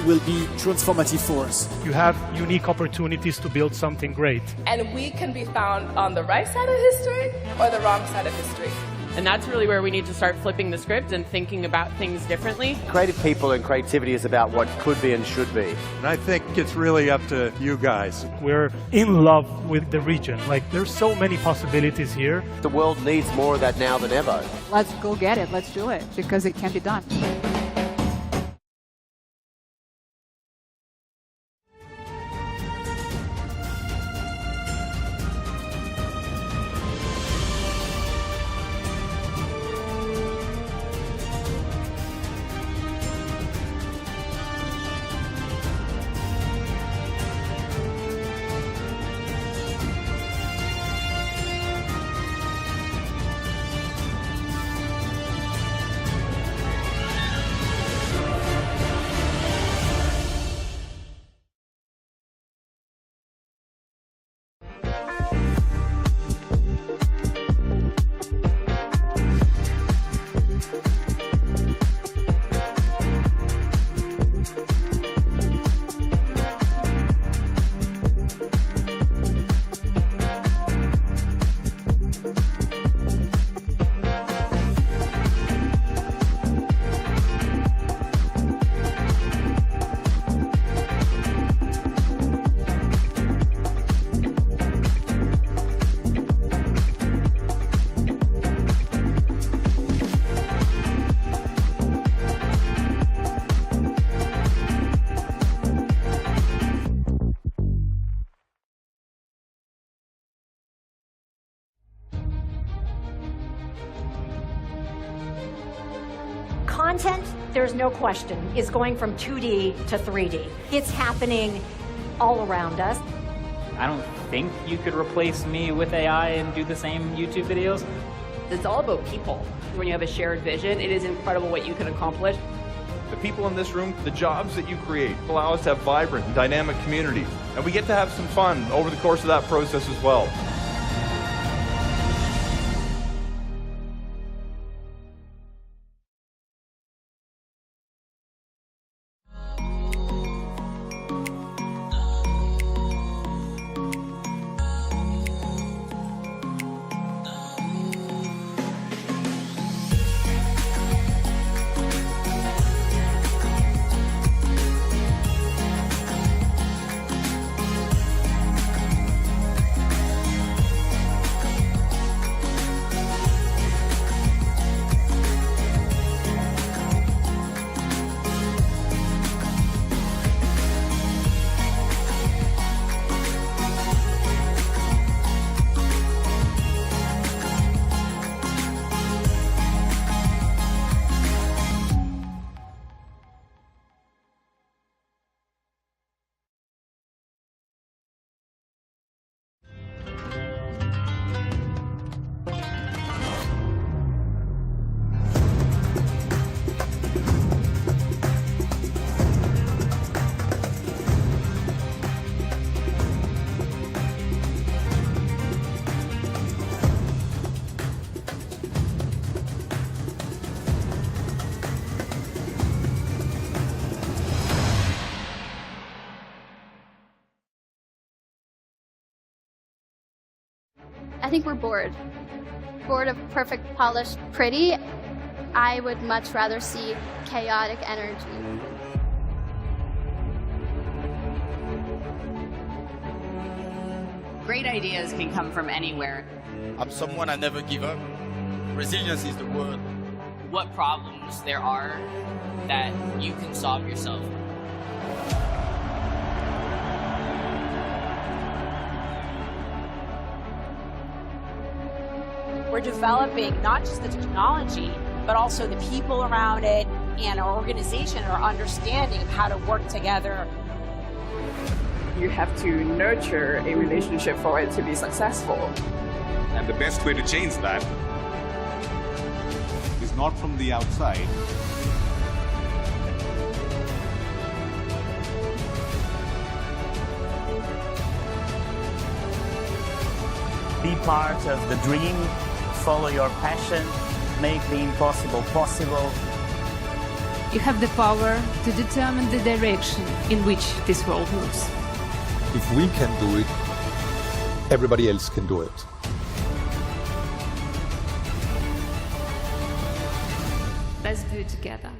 will be transformative for us. You have unique opportunities to build something great. And we can be found on the right side of history or the wrong side of history. And that's really where we need to start flipping the script and thinking about things differently. Creative people and creativity is about what could be and should be. And I think it's really up to you guys. We're in love with the region. Like, there's so many possibilities here. The world needs more of that now than ever. Let's go get it. Let's do it, because it can be done. Content, there's no question, is going from 2D to 3D. It's happening all around us. I don't think you could replace me with AI and do the same YouTube videos. It's all about people. When you have a shared vision, it is incredible what you can accomplish. The people in this room, the jobs that you create allow us to have vibrant and dynamic communities. And we get to have some fun over the course of that process as well. I think we're bored. Bored of perfect, polished, pretty. I would much rather see chaotic energy. Great ideas can come from anywhere. I'm someone I never give up. Resilience is the word. What problems there are that you can solve yourself. We're developing not just the technology, but also the people around it, and our organization are understanding how to work together. You have to nurture a relationship for it to be successful. And the best way to change that is not from the outside. Be part of the dream, follow your passion, make the impossible possible. You have the power to determine the direction in which this world moves. If we can do it, everybody else can do it. Let's do it together.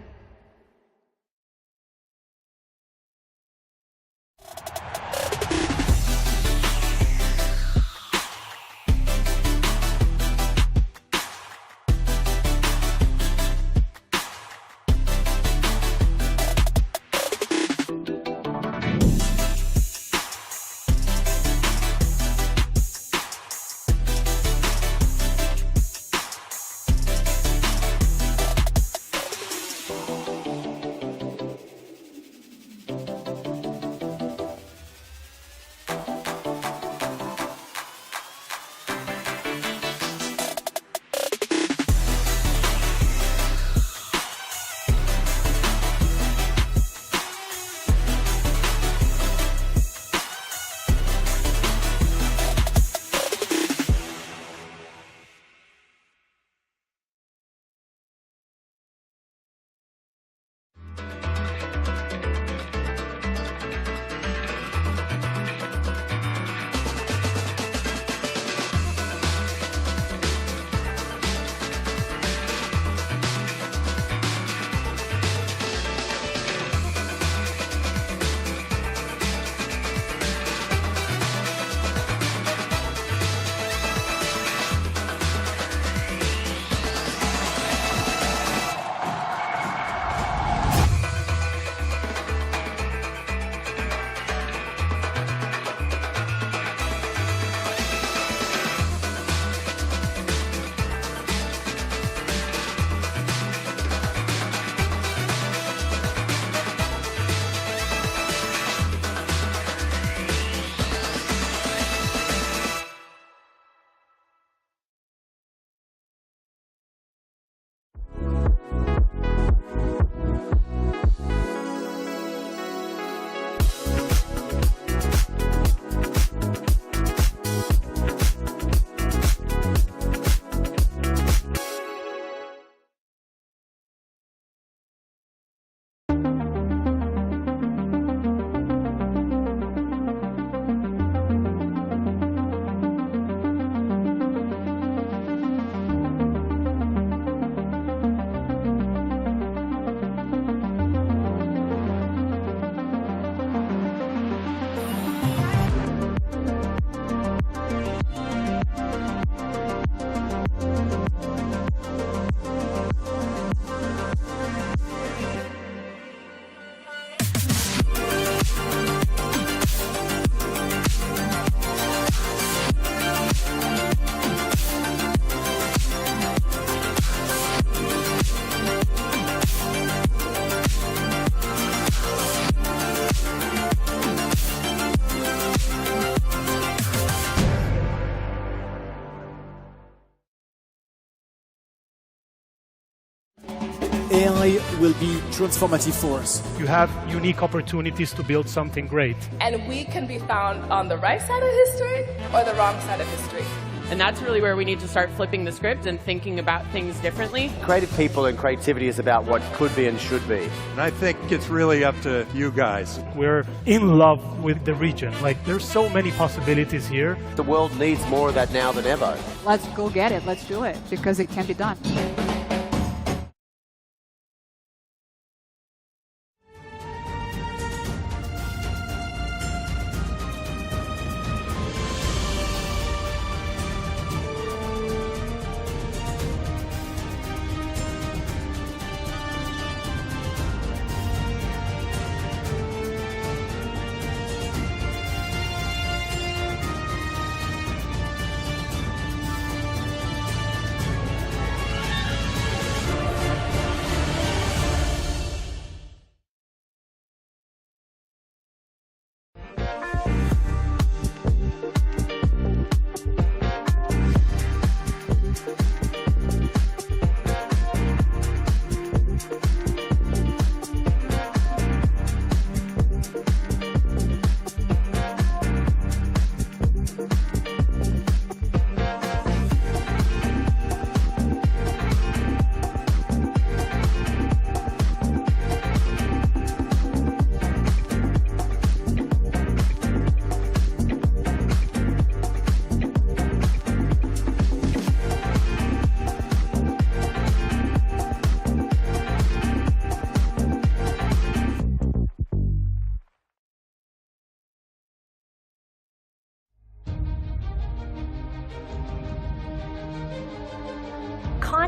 AI will be transformative for us. You have unique opportunities to build something great. And we can be found on the right side of history or the wrong side of history. And that's really where we need to start flipping the script and thinking about things differently. Creative people and creativity is about what could be and should be. And I think it's really up to you guys. We're in love with the region. Like, there's so many possibilities here. The world needs more of that now than ever. Let's go get it. Let's do it because it can be done.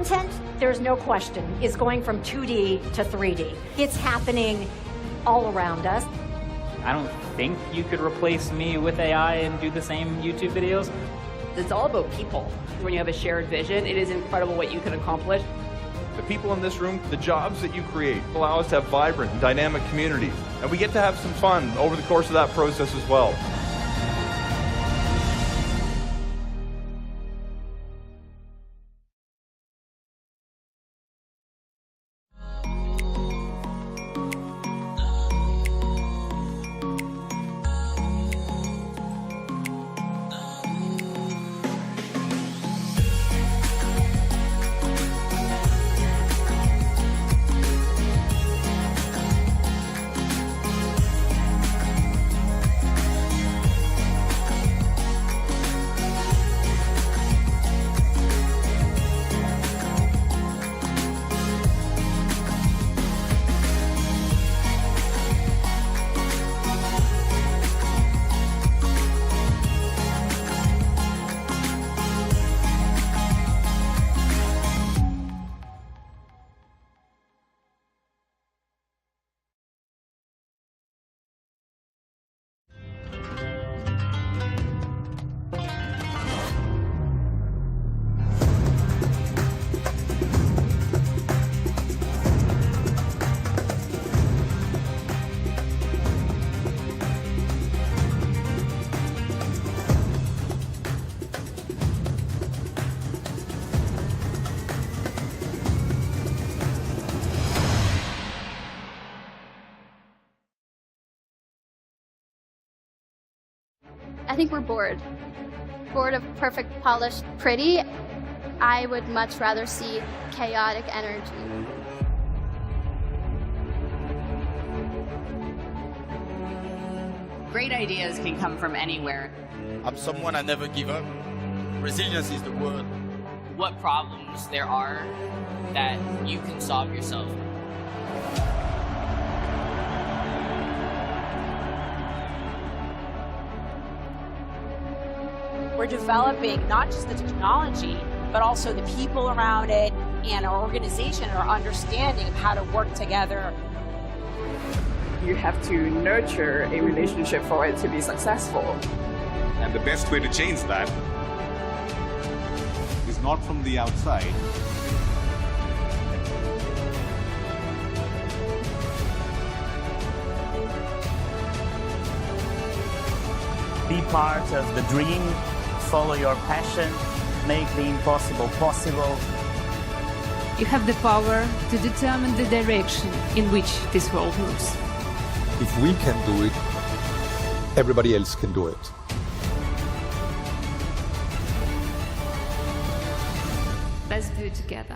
content, there's no question, is going from 2D to 3D. It's happening all around us. I don't think you could replace me with AI and do the same YouTube videos. It's all about people. When you have a shared vision, it is incredible what you can accomplish. The people in this room, the jobs that you create allow us to have vibrant and dynamic communities. And we get to have some fun over the course of that process as well. I think we're bored. Bored of perfect, polished, pretty. I would much rather see chaotic energy. Great ideas can come from anywhere. I'm someone I never give up. Resilience is the word. What problems there are that you can solve yourself. We're developing not just the technology, but also the people around it and our organization, our understanding of how to work together. You have to nurture a relationship for it to be successful. And the best way to change that is not from the outside. Be part of the dream, follow your passion, make the impossible possible. You have the power to determine the direction in which this world moves. If we can do it, everybody else can do it. Let's do it together.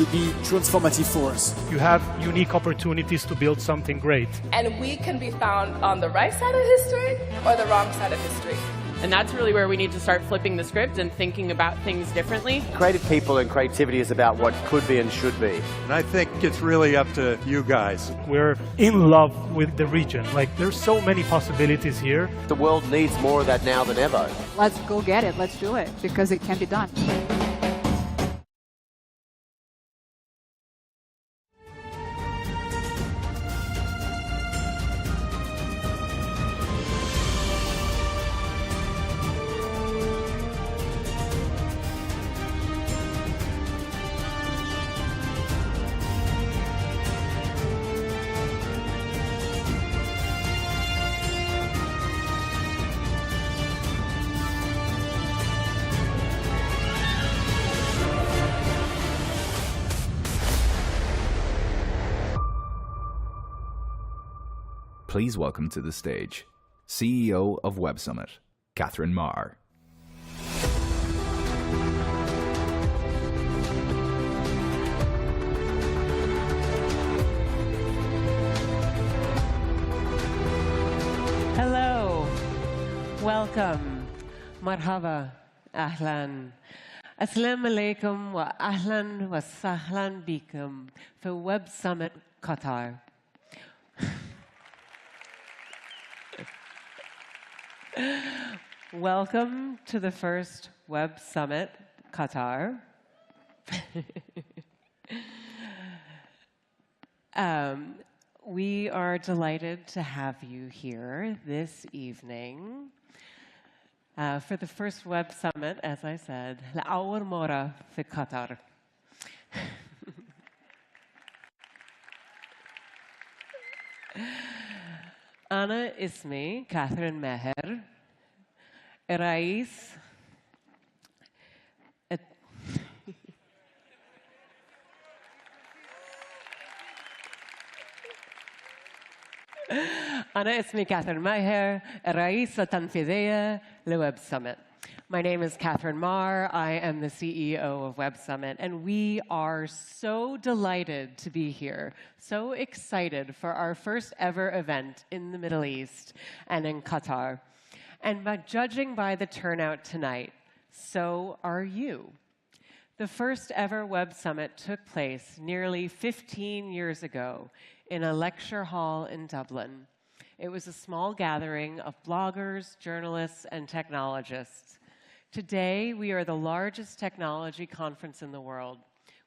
will be transformative for us. You have unique opportunities to build something great. And we can be found on the right side of history or the wrong side of history. And that's really where we need to start flipping the script and thinking about things differently. Creative people and creativity is about what could be and should be. And I think it's really up to you guys. We're in love with the region. Like, there's so many possibilities here. The world needs more of that now than ever. Let's go get it. Let's do it because it can be done. Please welcome to the stage CEO of Web Summit, Catherine Marr. Hello, welcome, marhaba, ahlan. Assalamu alaikum wa ahlan wa sahlan bikum for Web Summit Qatar. Welcome to the first Web Summit Qatar. We are delighted to have you here this evening for the first Web Summit, as I said, لأول مرة في قطر. أنا اسمي كاثرين ماهر رئيس أنا اسمي كاثرين ماهر الرئيسة التنفيذية لويب Summit. My name is Catherine Marr. I am the CEO of Web Summit, and we are so delighted to be here, so excited for our first ever event in the Middle East and in Qatar. And judging by the turnout tonight, so are you. The first ever Web Summit took place nearly 15 years ago in a lecture hall in Dublin. It was a small gathering of bloggers, journalists, and technologists. Today, we are the largest technology conference in the world.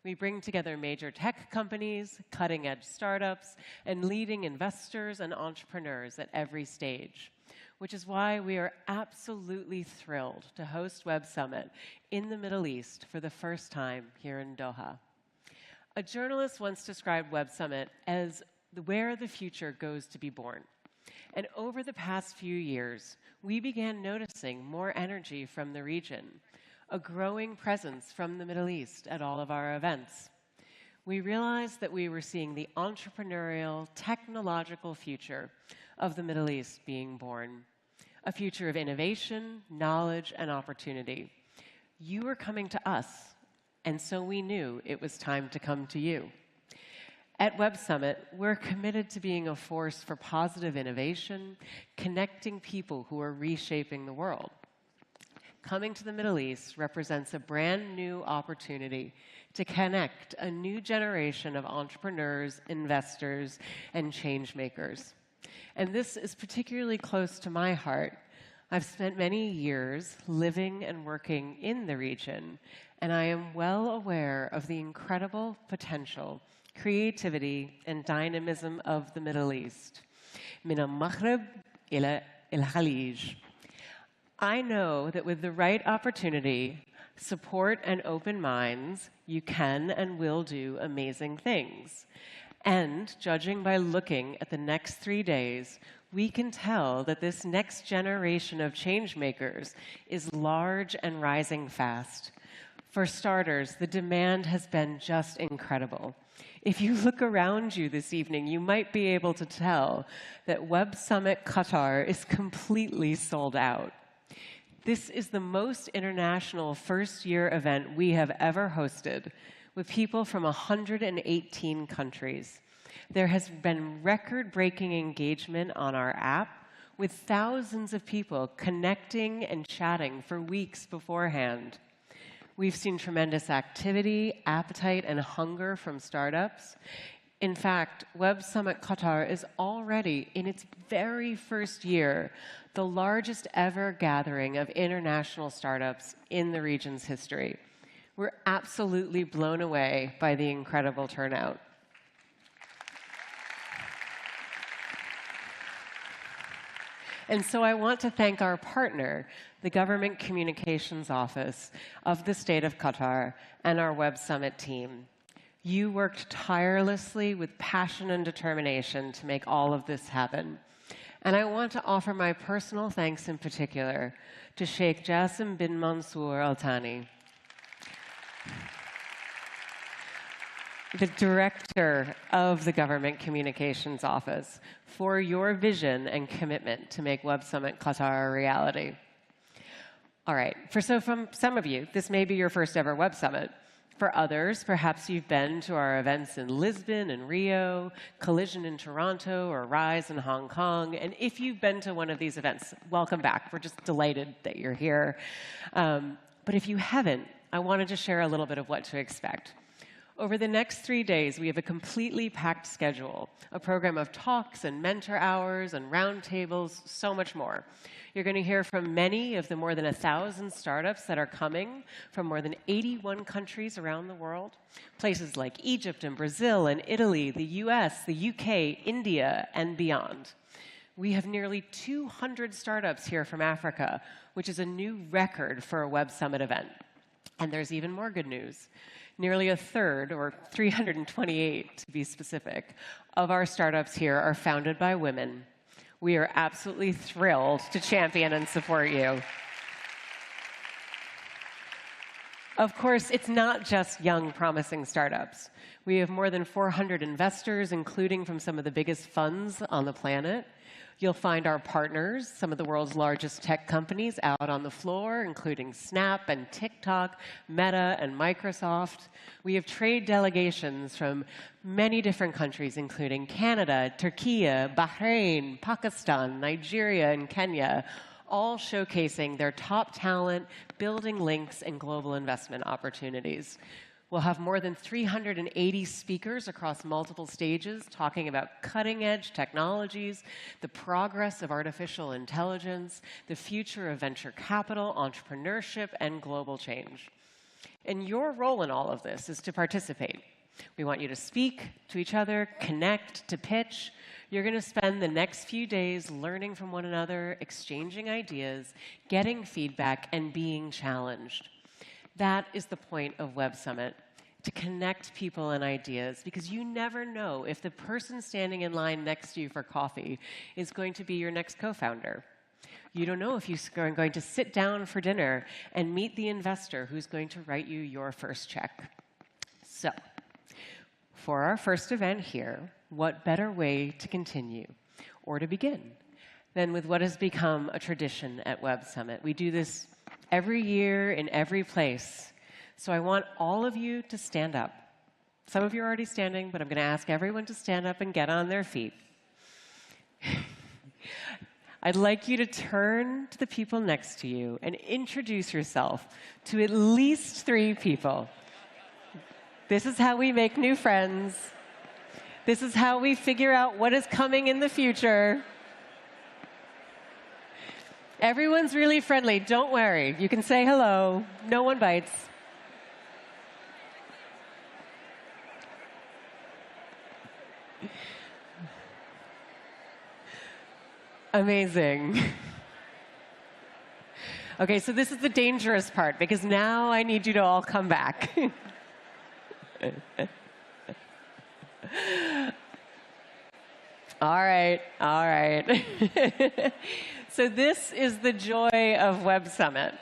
We bring together major tech companies, cutting-edge startups, and leading investors and entrepreneurs at every stage, which is why we are absolutely thrilled to host Web Summit in the Middle East for the first time here in Doha. A journalist once described Web Summit as where the future goes to be born. And over the past few years, we began noticing more energy from the region, a growing presence from the Middle East at all of our events. We realized that we were seeing the entrepreneurial, technological future of the Middle East being born, a future of innovation, knowledge, and opportunity. You were coming to us, and so we knew it was time to come to you. At Web Summit, we're committed to being a force for positive innovation, connecting people who are reshaping the world. Coming to the Middle East represents a brand new opportunity to connect a new generation of entrepreneurs, investors, and change makers. And this is particularly close to my heart. I've spent many years living and working in the region, and I am well aware of the incredible potential, creativity, and dynamism of the Middle East. من المغرب إلى الخليج. I know that with the right opportunity, support, and open minds, you can and will do amazing things. And judging by looking at the next 3 days, we can tell that this next generation of change makers is large and rising fast. For starters, the demand has been just incredible. If you look around you this evening, you might be able to tell that Web Summit Qatar is completely sold out. This is the most international first-year event we have ever hosted, with people from 118 countries. There has been record-breaking engagement on our app, with thousands of people connecting and chatting for weeks beforehand. We've seen tremendous activity, appetite, and hunger from startups. In fact, Web Summit Qatar is already, in its very first year, the largest ever gathering of international startups in the region's history. We're absolutely blown away by the incredible turnout. And so I want to thank our partner, the Government Communications Office of the State of Qatar, and our Web Summit team. You worked tirelessly with passion and determination to make all of this happen. And I want to offer my personal thanks in particular to Sheikh Jassim bin Mansour Al Thani, the director of the Government Communications Office, for your vision and commitment to make Web Summit Qatar a reality. All right, from some of you, this may be your first ever Web Summit. For others, perhaps you've been to our events in Lisbon and Rio, Collision in Toronto, or Rise in Hong Kong. And if you've been to one of these events, welcome back. We're just delighted that you're here. But if you haven't, I wanted to share a little bit of what to expect. Over the next 3 days, we have a completely packed schedule, a program of talks and mentor hours and roundtables, so much more. You're going to hear from many of the more than 1,000 startups that are coming from more than 81 countries around the world, places like Egypt and Brazil and Italy, the US, the UK, India, and beyond. We have nearly 200 startups here from Africa, which is a new record for a Web Summit event. And there's even more good news. Nearly a third, or 328 to be specific, of our startups here are founded by women. We are absolutely thrilled to champion and support you. Of course, it's not just young, promising startups. We have more than 400 investors, including from some of the biggest funds on the planet. You'll find our partners, some of the world's largest tech companies, out on the floor, including Snap and TikTok, Meta and Microsoft. We have trade delegations from many different countries, including Canada, Turkey, Bahrain, Pakistan, Nigeria, and Kenya, all showcasing their top talent, building links, and global investment opportunities. We'll have more than 380 speakers across multiple stages talking about cutting-edge technologies, the progress of artificial intelligence, the future of venture capital, entrepreneurship, and global change. And your role in all of this is to participate. We want you to speak to each other, connect, to pitch. You're going to spend the next few days learning from one another, exchanging ideas, getting feedback, and being challenged. That is the point of Web Summit, to connect people and ideas, because you never know if the person standing in line next to you for coffee is going to be your next co-founder. You don't know if you're going to sit down for dinner and meet the investor who's going to write you your first check. So, for our first event here, what better way to continue or to begin than with what has become a tradition at Web Summit? We do this every year in every place. So I want all of you to stand up. Some of you are already standing, but I'm going to ask everyone to stand up and get on their feet. I'd like you to turn to the people next to you and introduce yourself to at least 3 people. This is how we make new friends. This is how we figure out what is coming in the future. Everyone's really friendly. Don't worry. You can say hello. No one bites. Amazing. Okay, so this is the dangerous part, because now I need you to all come back. All right, all right. So this is the joy of Web Summit.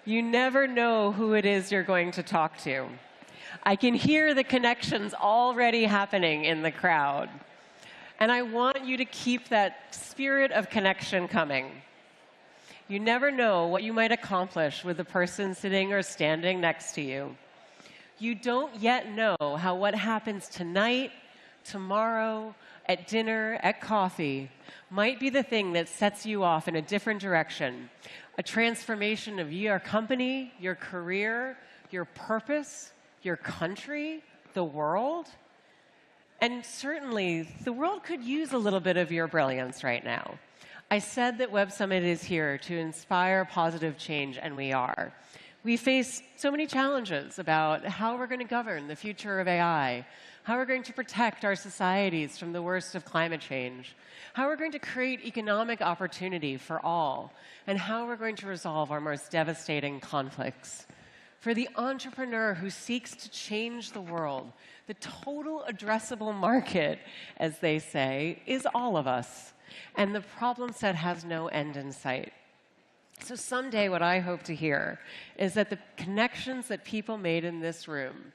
You never know who it is you're going to talk to. I can hear the connections already happening in the crowd. And I want you to keep that spirit of connection coming. You never know what you might accomplish with the person sitting or standing next to you. You don't yet know how what happens tonight, tomorrow, at dinner, at coffee, might be the thing that sets you off in a different direction. A transformation of your company, your career, your purpose, your country, the world. And certainly, the world could use a little bit of your brilliance right now. I said that Web Summit is here to inspire positive change, and we are. We face so many challenges about how we're going to govern the future of AI, how we're going to protect our societies from the worst of climate change, how we're going to create economic opportunity for all, and how we're going to resolve our most devastating conflicts. For the entrepreneur who seeks to change the world, the total addressable market, as they say, is all of us. And the problem set has no end in sight. So someday what I hope to hear is that the connections that people made in this room,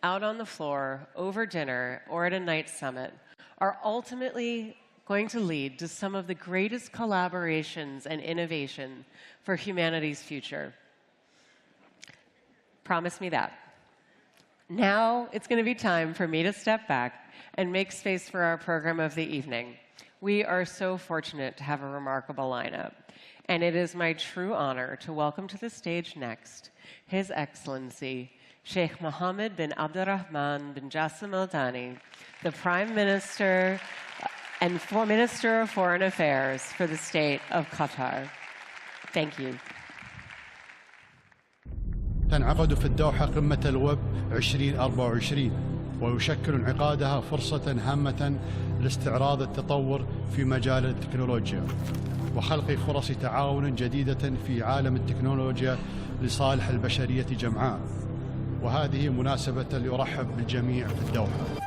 out on the floor, over dinner, or at a night summit, are ultimately going to lead to some of the greatest collaborations and innovation for humanity's future. Promise me that. Now it's going to be time for me to step back and make space for our program of the evening. We are so fortunate to have a remarkable lineup. And it is my true honor to welcome to the stage next His Excellency, Sheikh Mohammed bin Abdurrahman bin Jassim Al Thani, the Prime Minister and Minister of Foreign Affairs for the State of Qatar. Thank you. تنعقد في الدوحة قمة الويب 2024 ويشكل انعقادها فرصة هامة لاستعراض التطور في مجال التكنولوجيا وخلق فرص تعاون جديدة في عالم التكنولوجيا لصالح البشرية جمعاء، وهذه مناسبة لأرحب بالجميع في الدوحة.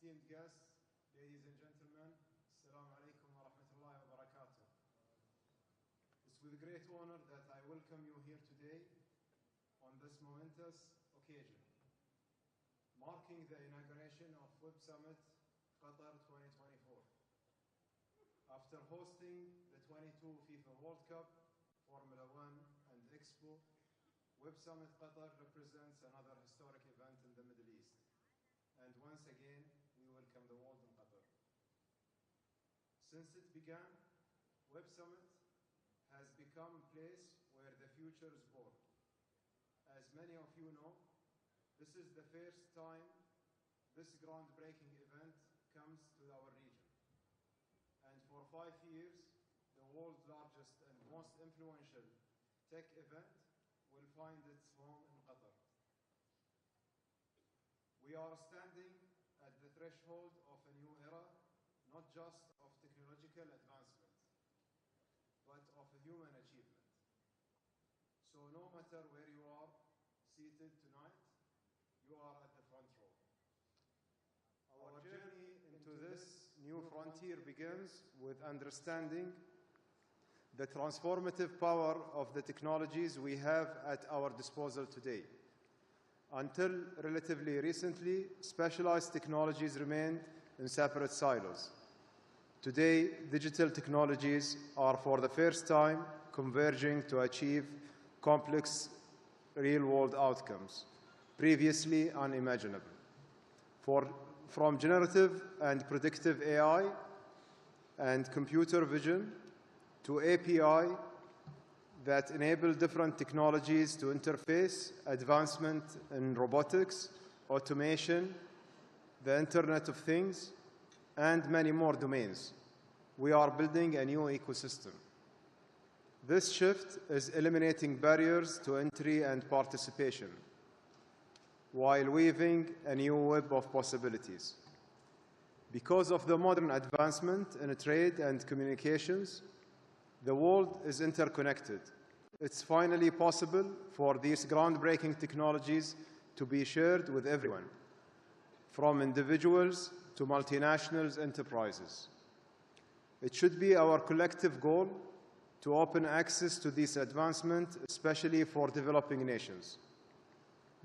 Esteemed guests, ladies and gentlemen, Assalamu alaikum wa rahmatullahi wa barakatuh. It's with great honor that I welcome you here today on this momentous occasion, marking the inauguration of Web Summit Qatar 2024. After hosting the 22 FIFA World Cup, Formula One and Expo, Web Summit Qatar represents another historic event in the Middle East. And once again, we welcome the world in Qatar. Since it began, Web Summit has become a place where the future is born. As many of you know, this is the first time this groundbreaking event comes to our region. And for 5 years, the world's largest and most influential tech event will find its home in Qatar. We are standing at the threshold of a new era, not just of technological advancement, but of human achievement. So no matter where you are seated tonight, you are at the front row. Our journey into this new frontier begins with understanding the transformative power of the technologies we have at our disposal today. Until relatively recently, specialized technologies remained in separate silos. Today, digital technologies are for the first time converging to achieve complex real-world outcomes, previously unimaginable. From generative and predictive AI and computer vision to API that enable different technologies to interface, advancement in robotics, automation, the Internet of Things, and many more domains. We are building a new ecosystem. This shift is eliminating barriers to entry and participation, while weaving a new web of possibilities. Because of the modern advancement in trade and communications, the world is interconnected. It's finally possible for these groundbreaking technologies to be shared with everyone, from individuals to multinational enterprises. It should be our collective goal to open access to this advancement, especially for developing nations.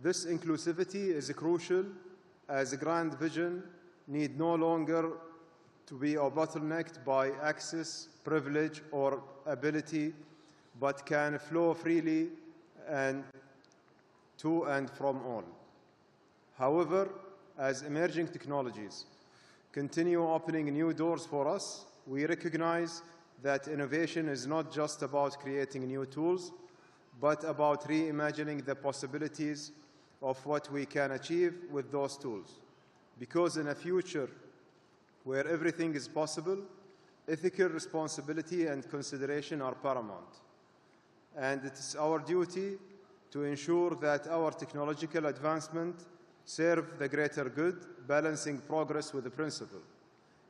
This inclusivity is crucial, as a grand vision need no longer to be bottlenecked by access, privilege, or ability, but can flow freely and to and from all. However, as emerging technologies continue opening new doors for us, we recognize that innovation is not just about creating new tools, but about reimagining the possibilities of what we can achieve with those tools. Because in a future where everything is possible, ethical responsibility and consideration are paramount. And it is our duty to ensure that our technological advancement serve the greater good, balancing progress with the principle.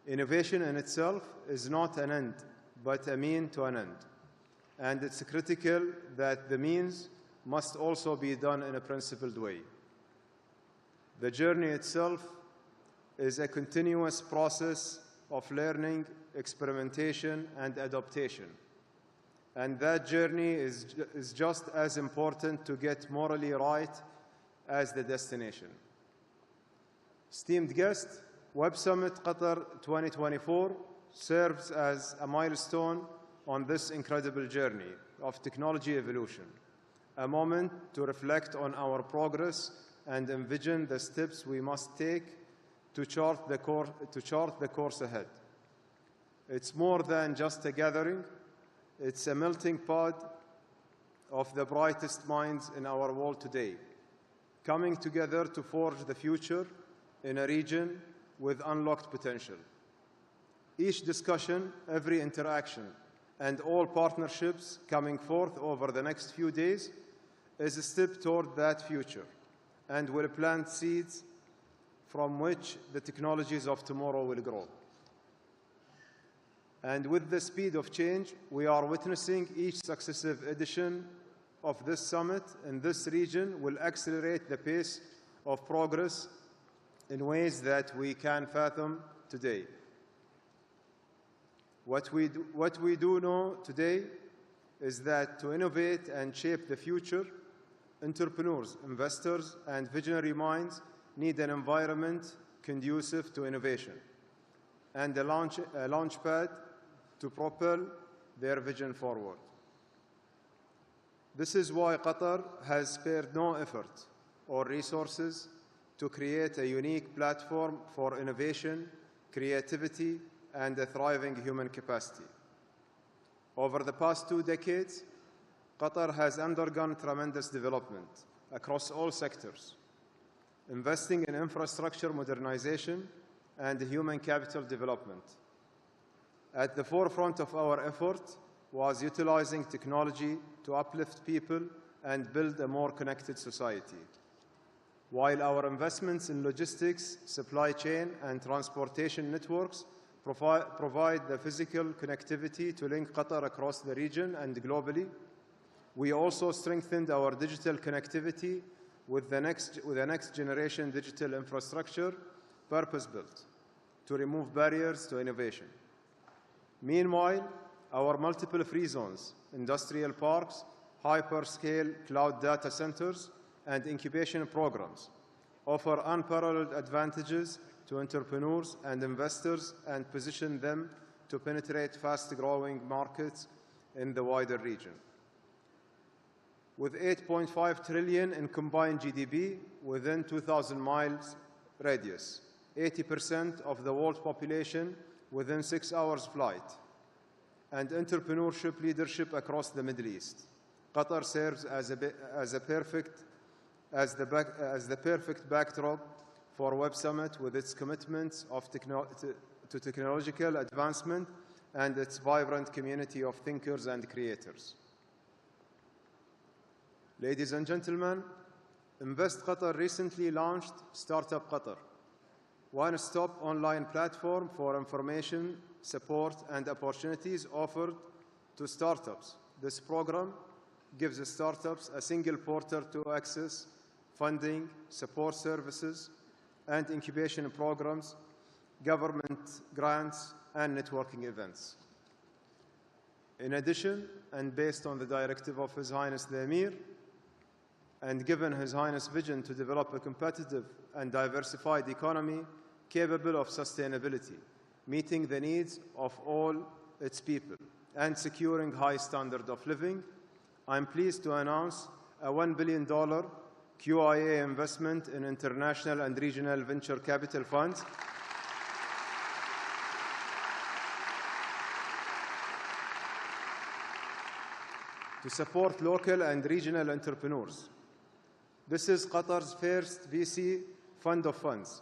Innovation in itself is not an end, but a mean to an end. And it's critical that the means must also be done in a principled way. The journey itself is a continuous process of learning, experimentation, and adaptation. And that journey is just as important to get morally right as the destination. Esteemed guests, Web Summit Qatar 2024 serves as a milestone on this incredible journey of technology evolution, a moment to reflect on our progress and envision the steps we must take to chart the course ahead. It's more than just a gathering. It's a melting pot of the brightest minds in our world today, coming together to forge the future in a region with unlocked potential. Each discussion, every interaction, and all partnerships coming forth over the next few days is a step toward that future and will plant seeds from which the technologies of tomorrow will grow. And with the speed of change we are witnessing, each successive edition of this summit in this region will accelerate the pace of progress in ways that we can fathom today. What we do know today is that to innovate and shape the future, entrepreneurs, investors, and visionary minds need an environment conducive to innovation and a launchpad to propel their vision forward. This is why Qatar has spared no effort or resources to create a unique platform for innovation, creativity, and a thriving human capacity. Over the past 2 decades, Qatar has undergone tremendous development across all sectors, investing in infrastructure modernization and human capital development. At the forefront of our effort was utilizing technology to uplift people and build a more connected society. While our investments in logistics, supply chain, and transportation networks provide the physical connectivity to link Qatar across the region and globally, we also strengthened our digital connectivity with the next generation digital infrastructure, purpose-built, to remove barriers to innovation. Meanwhile, our multiple free zones, industrial parks, hyperscale cloud data centers, and incubation programs offer unparalleled advantages to entrepreneurs and investors and position them to penetrate fast-growing markets in the wider region. With 8.5 trillion in combined GDP within 2,000 miles radius, 80% of the world's population within 6 hours flight, and entrepreneurship leadership across the Middle East, Qatar serves as the perfect backdrop for Web Summit with its commitments to technological advancement and its vibrant community of thinkers and creators. Ladies and gentlemen, Invest Qatar recently launched Startup Qatar, one-stop online platform for information, support, and opportunities offered to startups. This program gives startups a single portal to access funding, support services, and incubation programs, government grants, and networking events. In addition, and based on the directive of His Highness the Emir, and given His Highness' vision to develop a competitive and diversified economy capable of sustainability, meeting the needs of all its people, and securing high standard of living, I'm pleased to announce a $1 billion QIA investment in international and regional venture capital funds to support local and regional entrepreneurs. This is Qatar's first VC fund of funds,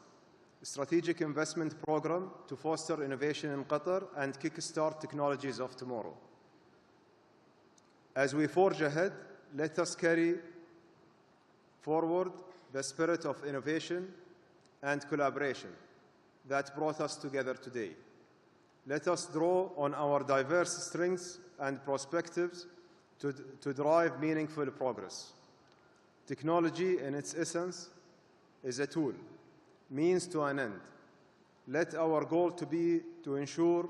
a strategic investment program to foster innovation in Qatar and kickstart technologies of tomorrow. As we forge ahead, let us carry forward the spirit of innovation and collaboration that brought us together today. Let us draw on our diverse strengths and perspectives to drive meaningful progress. Technology, in its essence, is a tool, means to an end. Let our goal to be to ensure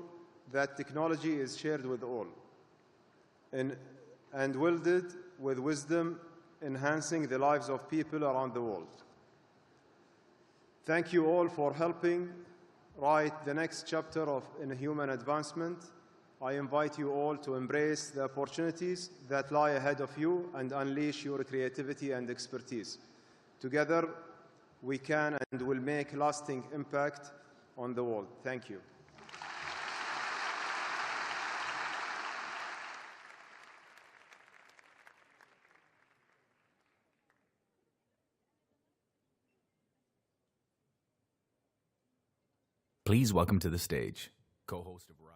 that technology is shared with all and wielded with wisdom, enhancing the lives of people around the world. Thank you all for helping write the next chapter in human advancement. I invite you all to embrace the opportunities that lie ahead of you and unleash your creativity and expertise. Together, we can and will make lasting impact on the world. Thank you. Please welcome to the stage, co-host of Rise.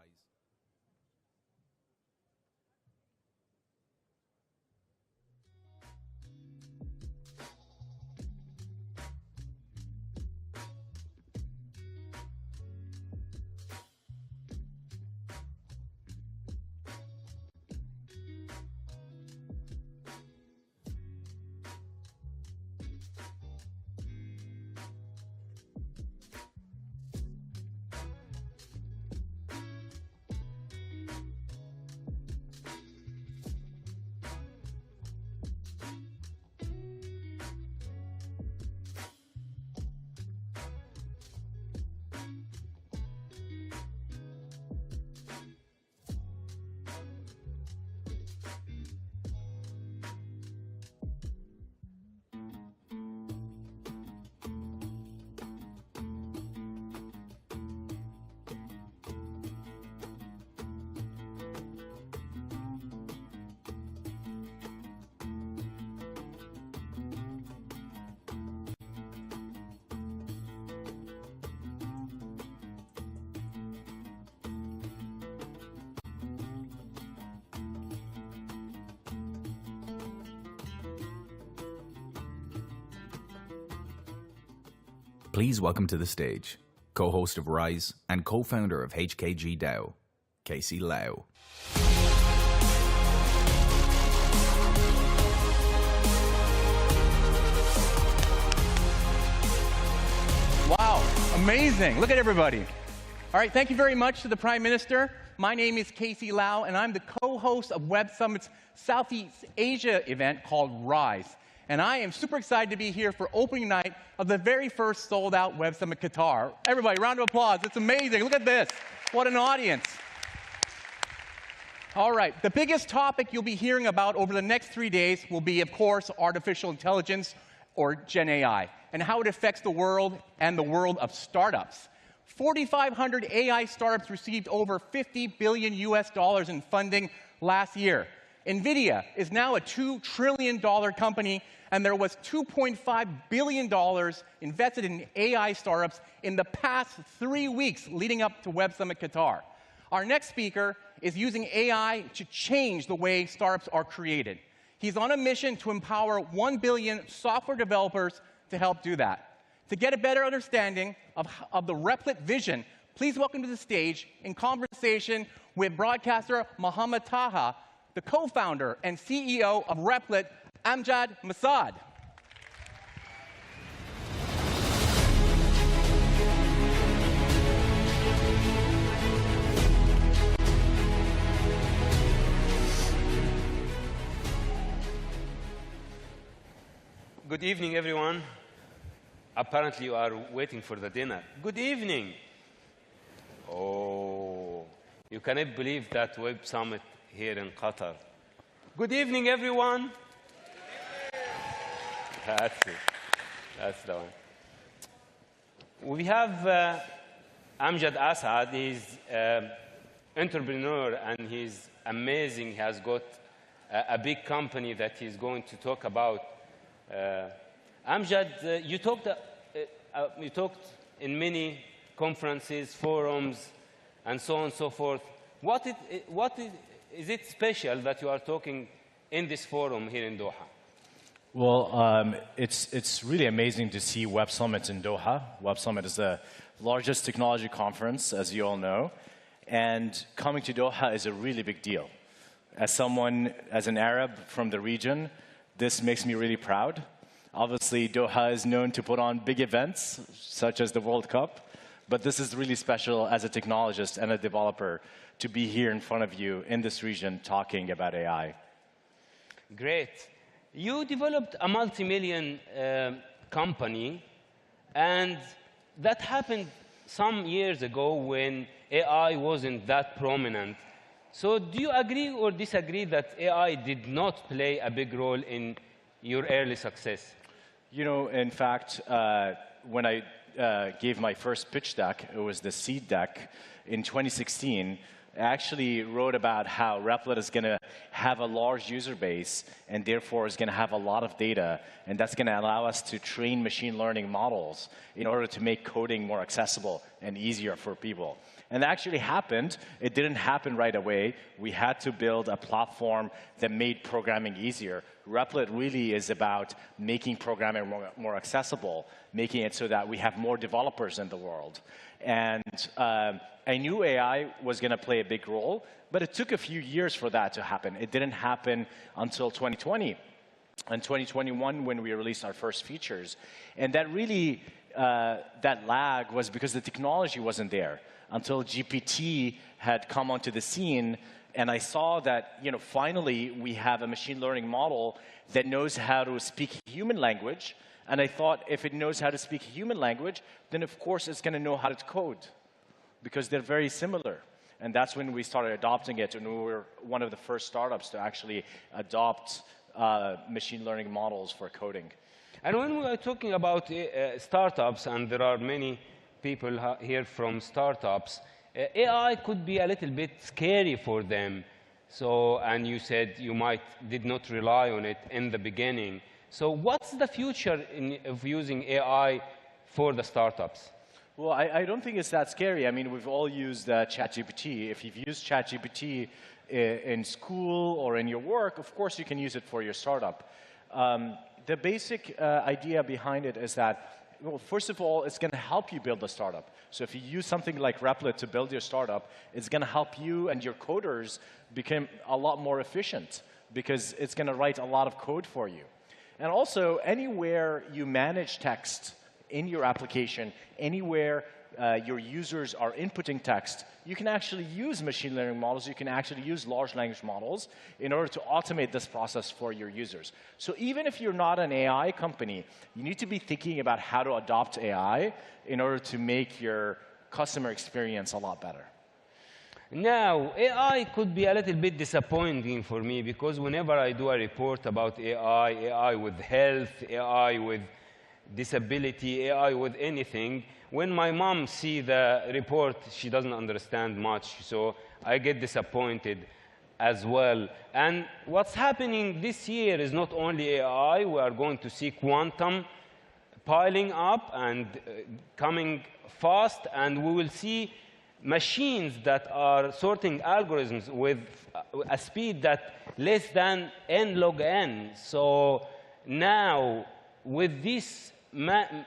Please welcome to the stage, co-host of Rise and co-founder of HKG DAO, Casey Lau. Wow, amazing. Look at everybody. All right, thank you very much to the Prime Minister. My name is Casey Lau, and I'm the co-host of Web Summit's Southeast Asia event called Rise. And I am super excited to be here for opening night of the very first sold-out Web Summit Qatar. Everybody, round of applause. It's amazing. Look at this. What an audience. All right, the biggest topic you'll be hearing about over the next 3 days will be, of course, artificial intelligence, or Gen AI, and how it affects the world and the world of startups. 4,500 AI startups received over $50 billion in funding last year. NVIDIA is now a $2 trillion company, and there was $2.5 billion invested in AI startups in the past 3 weeks leading up to Web Summit Qatar. Our next speaker is using AI to change the way startups are created. He's on a mission to empower 1 billion software developers to help do that. To get a better understanding of the Replit vision, please welcome to the stage, in conversation with broadcaster Mohammed Taha, the co-founder and CEO of Replit, Amjad Masad. Good evening, everyone. Apparently, you are waiting for the dinner. Good evening. Oh, you cannot believe that Web Summit here in Qatar. Good evening, everyone. That's it. That's the one. We have Amjad Asad. He's an entrepreneur, and he's amazing. He has got a big company that he's going to talk about. Amjad, you talked in many conferences, forums, and so on and so forth. What is it special that you are talking in this forum here in Doha? Well, it's really amazing to see Web Summit in Doha. Web Summit is the largest technology conference, as you all know. And coming to Doha is a really big deal. As an Arab from the region, this makes me really proud. Obviously, Doha is known to put on big events, such as the World Cup. But this is really special as a technologist and a developer to be here in front of you in this region talking about AI. Great. You developed a multi-million company, and that happened some years ago when AI wasn't that prominent. So do you agree or disagree that AI did not play a big role in your early success? You know, in fact, when I gave my first pitch deck, it was the seed deck in 2016, I actually wrote about how Replit is going to have a large user base and therefore is going to have a lot of data, and that's going to allow us to train machine learning models in order to make coding more accessible and easier for people. And that actually happened. It didn't happen right away. We had to build a platform that made programming easier. Replit really is about making programming more accessible, making it so that we have more developers in the world. And I knew AI was going to play a big role, but it took a few years for that to happen. It didn't happen until 2020 and 2021 when we released our first features. And that really, that lag was because the technology wasn't there until GPT had come onto the scene. And I saw that, you know, finally we have a machine learning model that knows how to speak human language. And I thought if it knows how to speak human language, then of course it's going to know how to code, because they're very similar. And that's when we started adopting it, and we were one of the first startups to actually adopt machine learning models for coding. And when we are talking about startups, and there are many people here from startups, AI could be a little bit scary for them. So, and you said you did not rely on it in the beginning. So what's the future of using AI for the startups? Well, I don't think it's that scary. I mean, we've all used ChatGPT. If you've used ChatGPT in school or in your work, of course you can use it for your startup. The basic idea behind it is that, well, first of all, it's going to help you build a startup. So if you use something like Replit to build your startup, it's going to help you and your coders become a lot more efficient, because it's going to write a lot of code for you. And also, anywhere you manage text in your application, anywhere your users are inputting text, you can actually use machine learning models, you can actually use large language models in order to automate this process for your users. So even if you're not an AI company, you need to be thinking about how to adopt AI in order to make your customer experience a lot better. Now, AI could be a little bit disappointing for me, because whenever I do a report about AI, AI with health, AI with disability, AI with anything, when my mom sees the report, she doesn't understand much, so I get disappointed. as well. And what's happening this year is not only AI, we are going to see quantum piling up and coming fast, and we will see machines that are sorting algorithms with a speed that less than n log n. So now, with this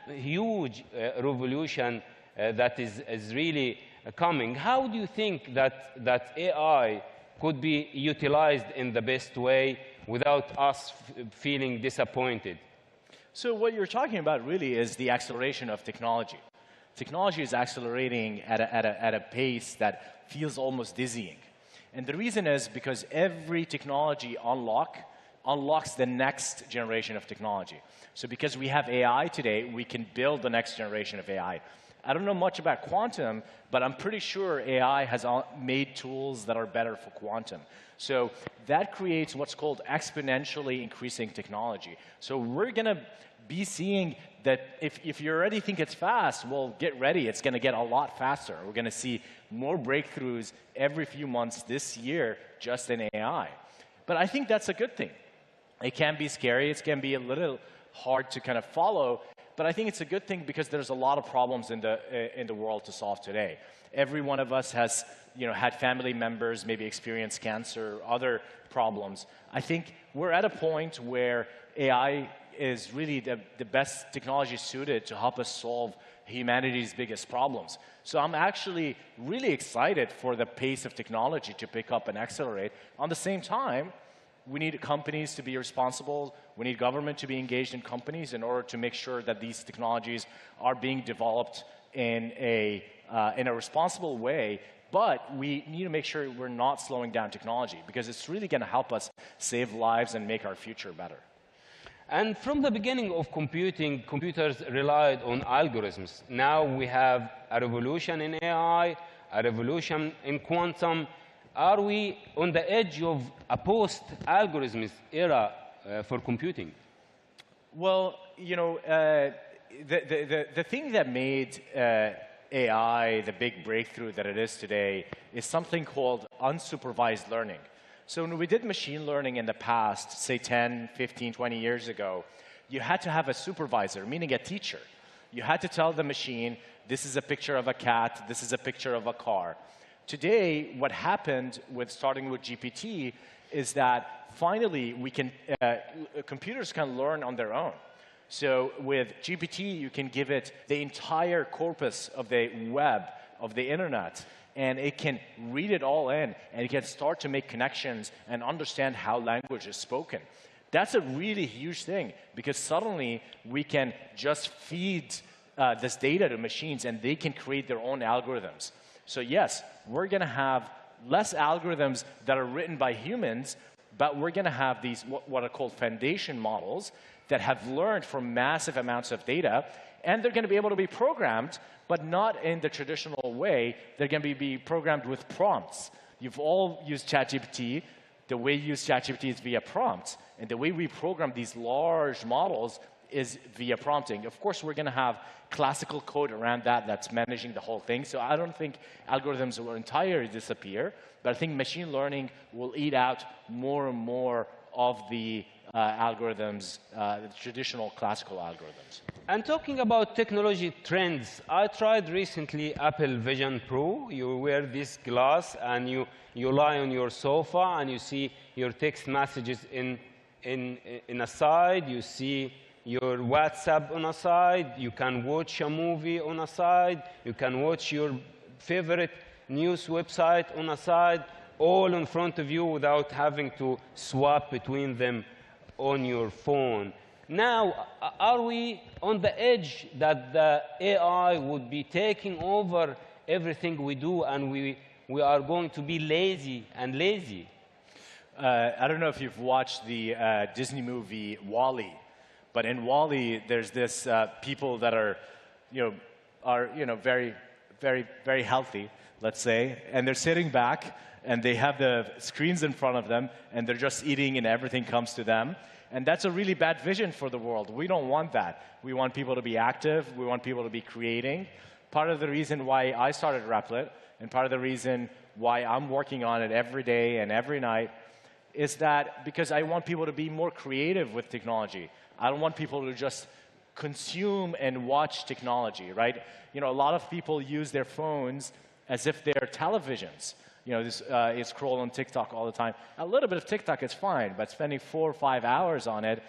huge revolution that is really coming, how do you think that AI could be utilized in the best way without us feeling disappointed? So what you're talking about really is the acceleration of technology. Technology is accelerating at a pace that feels almost dizzying. And the reason is because every technology unlocks the next generation of technology. So because we have AI today, we can build the next generation of AI. I don't know much about quantum, but I'm pretty sure AI has made tools that are better for quantum. So that creates what's called exponentially increasing technology. So we're going to be seeing that if you already think it's fast, well, get ready. It's going to get a lot faster. We're going to see more breakthroughs every few months this year just in AI. But I think that's a good thing. It can be scary. It can be a little hard to kind of follow. But I think it's a good thing because there's a lot of problems in the world to solve today. Every one of us has had family members maybe experience cancer, other problems. I think we're at a point where AI is really the best technology suited to help us solve humanity's biggest problems. So I'm actually really excited for the pace of technology to pick up and accelerate. On the same time, we need companies to be responsible. We need government to be engaged in companies in order to make sure that these technologies are being developed in a responsible way. But we need to make sure we're not slowing down technology because it's really going to help us save lives and make our future better. And from the beginning of computing, computers relied on algorithms. Now we have a revolution in AI, a revolution in quantum. Are we on the edge of a post-algorithmic era for computing? Well, the thing that made AI the big breakthrough that it is today is something called unsupervised learning. So when we did machine learning in the past, say 10, 15, 20 years ago, you had to have a supervisor, meaning a teacher. You had to tell the machine, this is a picture of a cat, this is a picture of a car. Today, what happened with starting with GPT is that finally computers can learn on their own. So with GPT, you can give it the entire corpus of the web, of the internet, and it can read it all in, and it can start to make connections and understand how language is spoken. That's a really huge thing, because suddenly we can just feed this data to machines, and they can create their own algorithms. So yes, we're going to have less algorithms that are written by humans, but we're going to have these what are called foundation models that have learned from massive amounts of data, and they're going to be able to be programmed, but not in the traditional way. They're going to be programmed with prompts. You've all used ChatGPT. The way you use ChatGPT is via prompts, and the way we program these large models is via prompting. Of course, we're going to have classical code around that's managing the whole thing. So I don't think algorithms will entirely disappear, but I think machine learning will eat out more and more of the algorithms, the traditional classical algorithms. And talking about technology trends, I tried recently Apple Vision Pro. You wear this glass and you lie on your sofa and you see your text messages in a side, you see your WhatsApp on a side, you can watch a movie on a side, you can watch your favorite news website on a side, all in front of you without having to swap between them on your phone. Now, are we on the edge that the AI would be taking over everything we do and we are going to be lazy and lazy? I don't know if you've watched the Disney movie WALL-E, but in WALL-E, there's this people that are very, very, very healthy, let's say, and they're sitting back and they have the screens in front of them and they're just eating and everything comes to them. And that's a really bad vision for the world. We don't want that. We want people to be active. We want people to be creating. Part of the reason why I started Replit and part of the reason why I'm working on it every day and every night, is that because I want people to be more creative with technology. I don't want people to just consume and watch technology, right? You know, a lot of people use their phones as if they're televisions. You know, you scroll on TikTok all the time. A little bit of TikTok is fine, but spending 4 or 5 hours on it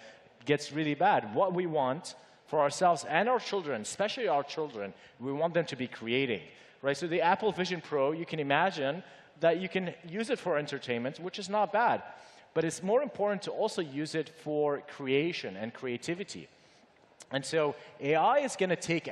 gets really bad. What we want for ourselves and our children, especially our children, we want them to be creating, right? So the Apple Vision Pro, you can imagine that you can use it for entertainment, which is not bad. But it's more important to also use it for creation and creativity. And so AI is going to take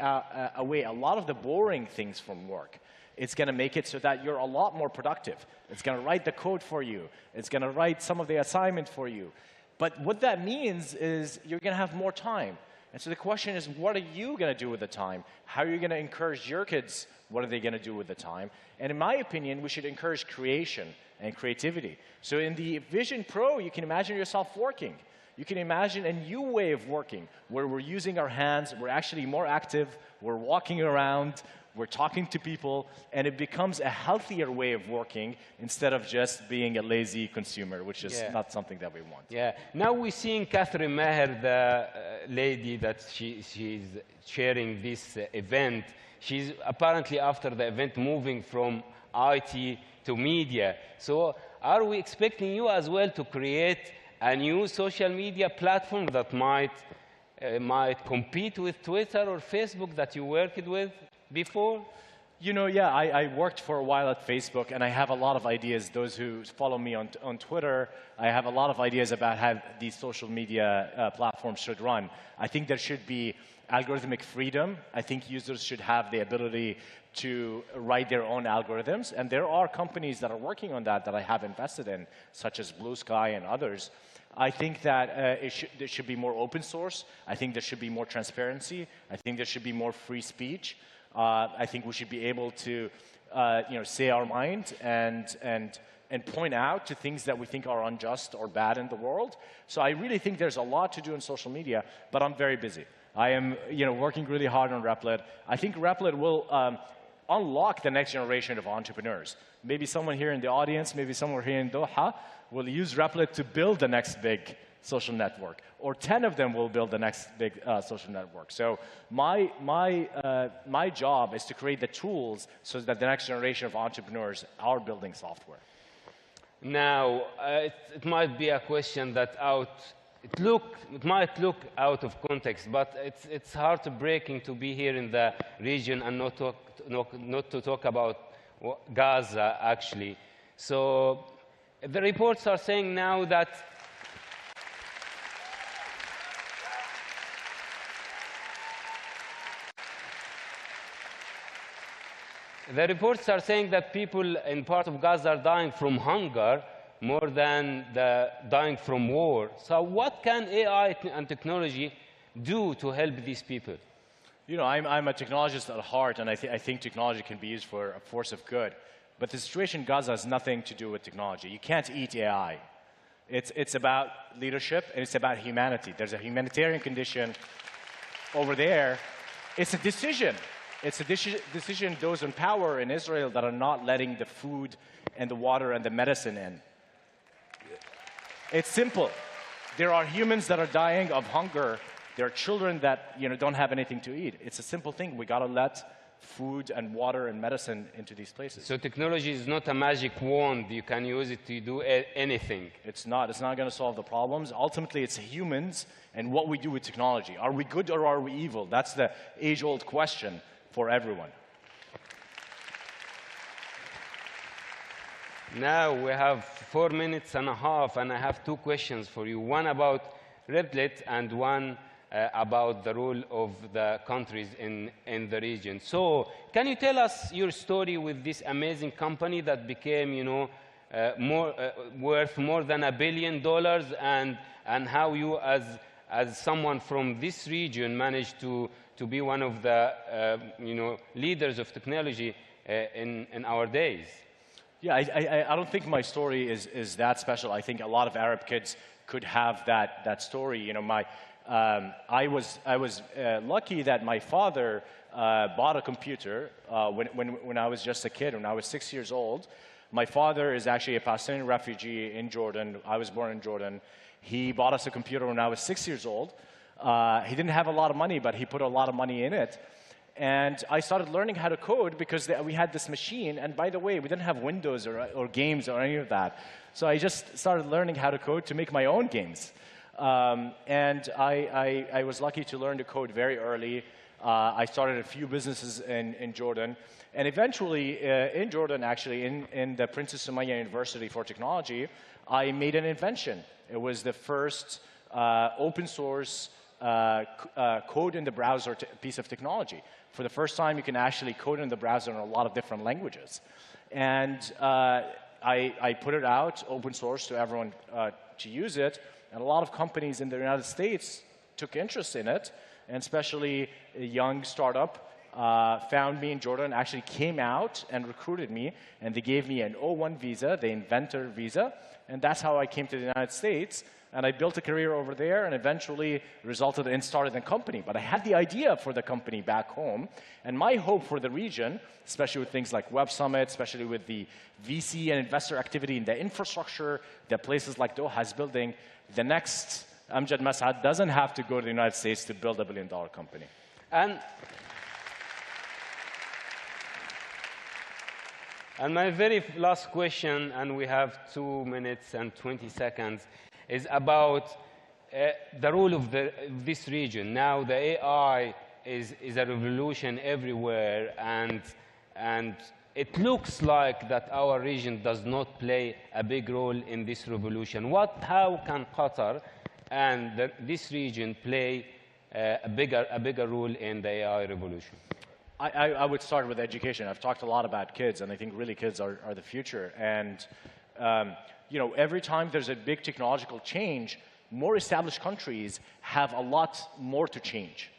away a lot of the boring things from work. It's going to make it so that you're a lot more productive. It's going to write the code for you. It's going to write some of the assignment for you. But what that means is you're going to have more time. And so the question is, what are you going to do with the time? How are you going to encourage your kids? What are they going to do with the time? And in my opinion, we should encourage creation and creativity. So in the Vision Pro, you can imagine yourself working. You can imagine a new way of working where we're using our hands, we're actually more active, we're walking around, we're talking to people, and it becomes a healthier way of working instead of just being a lazy consumer, which is not something that we want. Yeah. Now we're seeing Catherine Maher, the lady that she's chairing this event. She's apparently, after the event, moving from IT to media. So are we expecting you as well to create a new social media platform that might compete with Twitter or Facebook that you worked with before? You know, yeah, I worked for a while at Facebook, and I have a lot of ideas. Those who follow me on Twitter, I have a lot of ideas about how these social media platforms should run. I think there should be algorithmic freedom. I think users should have the ability to write their own algorithms, and there are companies that are working on that I have invested in, such as Blue Sky and others. I think that there should be more open source. I think there should be more transparency. I think there should be more free speech. I think we should be able to, say our mind and point out to things that we think are unjust or bad in the world. So I really think there's a lot to do in social media, but I'm very busy. I am, working really hard on Replit. I think Replit will unlock the next generation of entrepreneurs. Maybe someone here in the audience, maybe someone here in Doha will use Replit to build the next big social network, or 10 of them will build the next big social network. So my job is to create the tools so that the next generation of entrepreneurs are building software. Now, it might be a question that it might look out of context, but it's heartbreaking to be here in the region and not to talk about Gaza, actually. So the reports are saying now that people in part of Gaza are dying from hunger more than dying from war. So what can AI and technology do to help these people? You know, I'm a technologist at heart, and I think technology can be used for a force of good. But the situation in Gaza has nothing to do with technology. You can't eat AI. It's about leadership, and it's about humanity. There's a humanitarian condition over there. It's a decision. It's a decision those in power in Israel that are not letting the food and the water and the medicine in. It's simple. There are humans that are dying of hunger. There are children that don't have anything to eat. It's a simple thing. We got to let food and water and medicine into these places. So technology is not a magic wand. You can use it to do anything. It's not. It's not going to solve the problems. Ultimately, it's humans and what we do with technology. Are we good or are we evil? That's the age-old question for everyone. Now we have 4 minutes and a half, and I have 2 questions for you. One about Replit and one about the role of the countries in the region. So can you tell us your story with this amazing company that became, worth more than $1 billion, and how you, as someone from this region, managed to be one of the, leaders of technology in our days? Yeah, I don't think my story is that special. I think a lot of Arab kids could have that story. I was lucky that my father bought a computer when I was just a kid, when I was 6 years old. My father is actually a Palestinian refugee in Jordan. I was born in Jordan. He bought us a computer when I was 6 years old. He didn't have a lot of money, but he put a lot of money in it. And I started learning how to code because we had this machine. And by the way, we didn't have Windows or games or any of that. So I just started learning how to code to make my own games. And I was lucky to learn to code very early. I started a few businesses in Jordan. And eventually, in Jordan, actually, in the Princess Sumaya University for Technology, I made an invention. It was the first open source code in the browser piece of technology. For the first time, you can actually code in the browser in a lot of different languages. And I put it out, open source, to everyone to use it. And a lot of companies in the United States took interest in it, and especially a young startup found me in Jordan, actually came out and recruited me, and they gave me an O1 visa, the inventor visa, and that's how I came to the United States. And I built a career over there and eventually resulted in starting a company. But I had the idea for the company back home. And my hope for the region, especially with things like Web Summit, especially with the VC and investor activity in the infrastructure that places like Doha is building, the next Amjad Mas'ad doesn't have to go to the United States to build a billion-dollar company. And my very last question, and we have 2 minutes and 20 seconds, is about the role of this region. Now the AI is a revolution everywhere, and it looks like that our region does not play a big role in this revolution. How can Qatar and this region play a bigger role in the AI revolution? I would start with education. I've talked a lot about kids, and I think really kids are the future. And you know, every time there's a big technological change, more established countries have a lot more to change.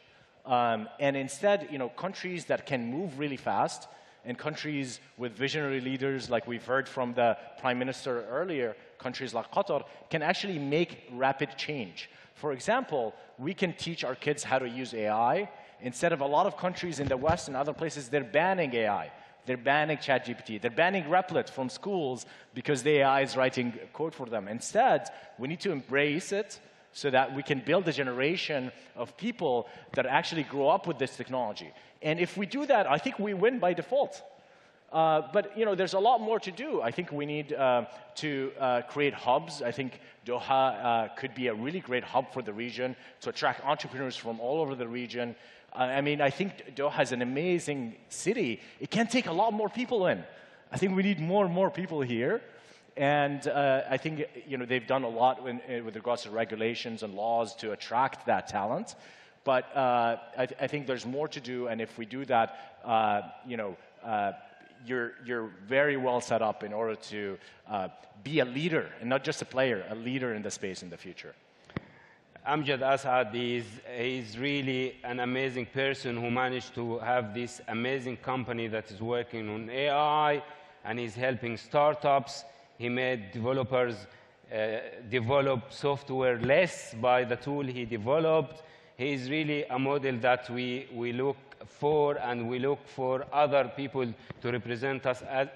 And instead, you know, countries that can move really fast, and countries with visionary leaders, like we've heard from the Prime Minister earlier, countries like Qatar, can actually make rapid change. For example, we can teach our kids how to use AI. Instead of a lot of countries in the West and other places, they're banning AI. They're banning ChatGPT. They're banning Replit from schools because the AI is writing code for them. Instead, we need to embrace it so that we can build a generation of people that actually grow up with this technology. And if we do that, I think we win by default. But you know, there's a lot more to do. I think we need to create hubs. I think Doha could be a really great hub for the region to attract entrepreneurs from all over the region. I mean, I think Doha is an amazing city. It can take a lot more people in. I think we need more and more people here. And I think, you know, they've done a lot with regards to regulations and laws to attract that talent. But I think there's more to do. And if we do that, you know, you're very well set up in order to be a leader, and not just a player, a leader in the space in the future. Amjad Asad is really an amazing person who managed to have this amazing company that is working on AI, and he's helping startups. He made developers develop software less by the tool he developed. He is really a model that we look for, and we look for other people to represent us as,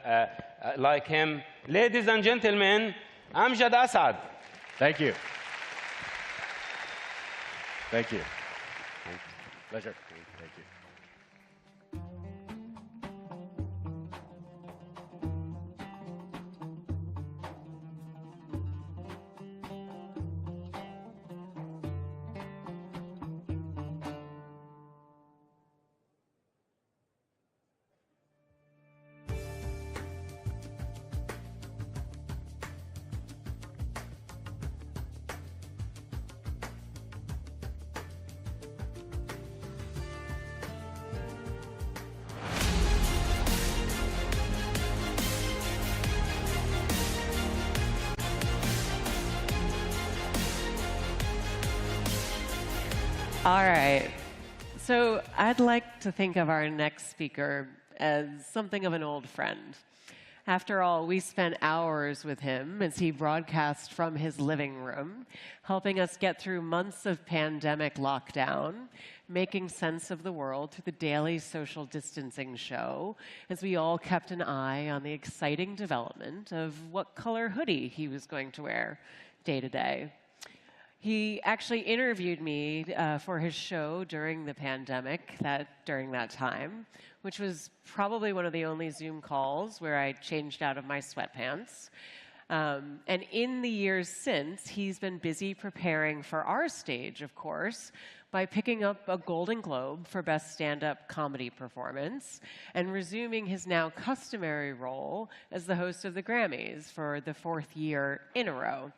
like him. Ladies and gentlemen, Amjad Asad. Thank you. Thank you. Pleasure. Thank you. All right. So I'd like to think of our next speaker as something of an old friend. After all, we spent hours with him as he broadcast from his living room, helping us get through months of pandemic lockdown, making sense of the world through the daily social distancing show, as we all kept an eye on the exciting development of what color hoodie he was going to wear day to day. He actually interviewed me for his show during the pandemic, during that time, which was probably one of the only Zoom calls where I changed out of my sweatpants. And in the years since, he's been busy preparing for our stage, of course, by picking up a Golden Globe for Best Stand-Up Comedy Performance and resuming his now customary role as the host of the Grammys for the 4th year in a row.